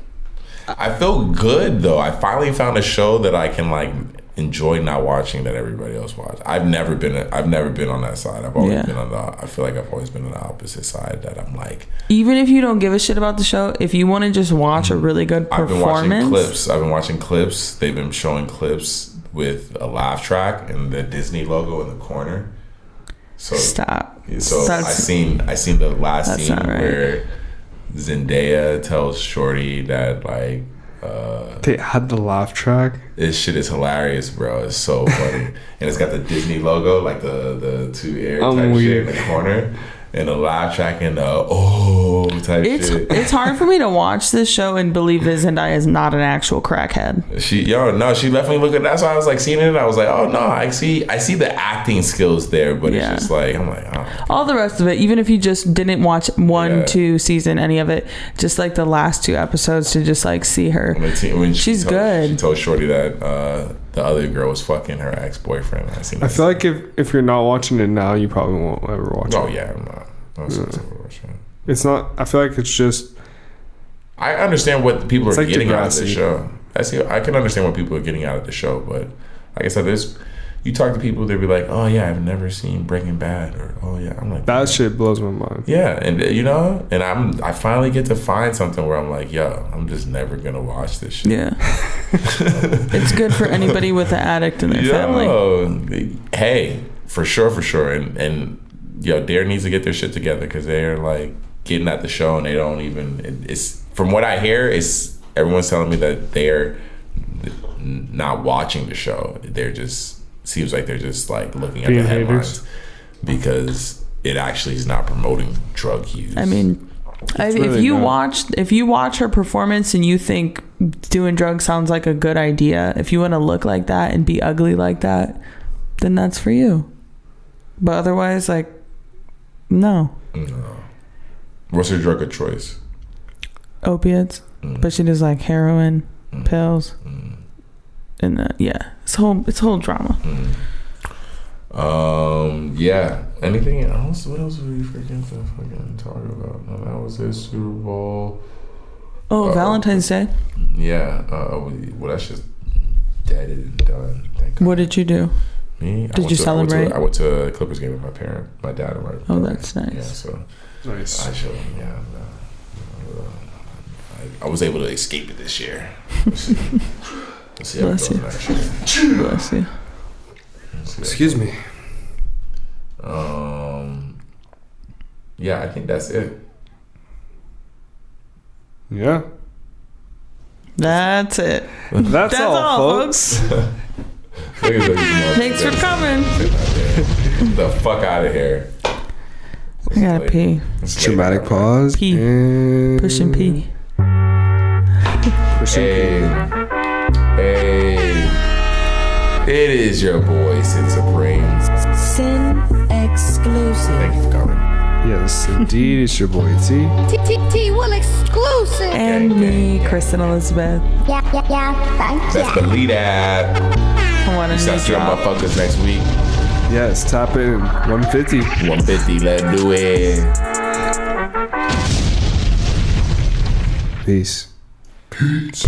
I feel good though. I finally found a show that I can like enjoy not watching that everybody else watch. I've never been on that side. I've always been on the. I feel like I've always been on the opposite side. That I'm like. Even if you don't give a shit about the show, if you want to just watch a really good performance, I've been watching clips. They've been showing clips with a laugh track and the Disney logo in the corner. So stop. So I seen the last scene where Zendaya tells Shorty that like they had the laugh track. This shit is hilarious, bro. It's so funny. And it's got the Disney logo, like the two air type shit in the corner. And the laugh track and the type shit. It's hard for me to watch this show and believe that Zendaya is not an actual crackhead. She definitely looked at. That's why I was like seeing it. I was like, oh no, I see the acting skills there, but it's just like I'm like, oh. All the rest of it, even if you just didn't watch 1, 2 season, any of it, just like the last 2 episodes to just like see her. When she's good. She told Shorty that the other girl was fucking her ex-boyfriend. I feel like if you're not watching it now, you probably won't ever watch it. Oh yeah, I'm not. It's not. I feel like it's just. I understand what people are like getting out of the show. I can understand what people are getting out of the show, but like I said, you talk to people, they'll be like, "Oh yeah, I've never seen Breaking Bad," or "Oh yeah," I'm like, that shit blows my mind. Yeah, and and I finally get to find something where I'm like, "Yo, I'm just never gonna watch this shit." Yeah, it's good for anybody with an addict in their family. Hey, for sure, and. Dare needs to get their shit together because they're like getting at the show and they don't even. It's from what I hear, everyone's telling me that they're not watching the show. Seems like they're just like looking at the headlines because it actually is not promoting drug use. I mean, if you watch her performance and you think doing drugs sounds like a good idea, if you want to look like that and be ugly like that, then that's for you. But otherwise, like. No. What's her drug of choice? Opiates. But she does like heroin, pills. And it's whole drama. Yeah. Anything else? What else were we freaking talk about? No, that was it. Super Bowl. Valentine's Day. Yeah. Well, that's just dead and done. Thank God. What did you do? Me? Did you celebrate? I went to a Clippers game with my dad and my brother. Oh, that's nice. Yeah, so nice. I was able to escape it this year. Let's see how it goes next year. Bless you. Excuse me. Yeah, I think that's it. Yeah. That's it. That's all, folks. Thanks for coming. The fuck out of here. I gotta pee. Dramatic pause. Pee. Push and pee. Hey. It is your boy, Sin Supreme. Sin exclusive. Thank you for coming. Yes, indeed. It's your boy T. T will exclusive. And me, Kristen Elizabeth. Yeah, thank Best believe that. I want We a start new shooting drop. motherfuckers next week. Yes, top in 150. 150, let's do it. Peace. Peace.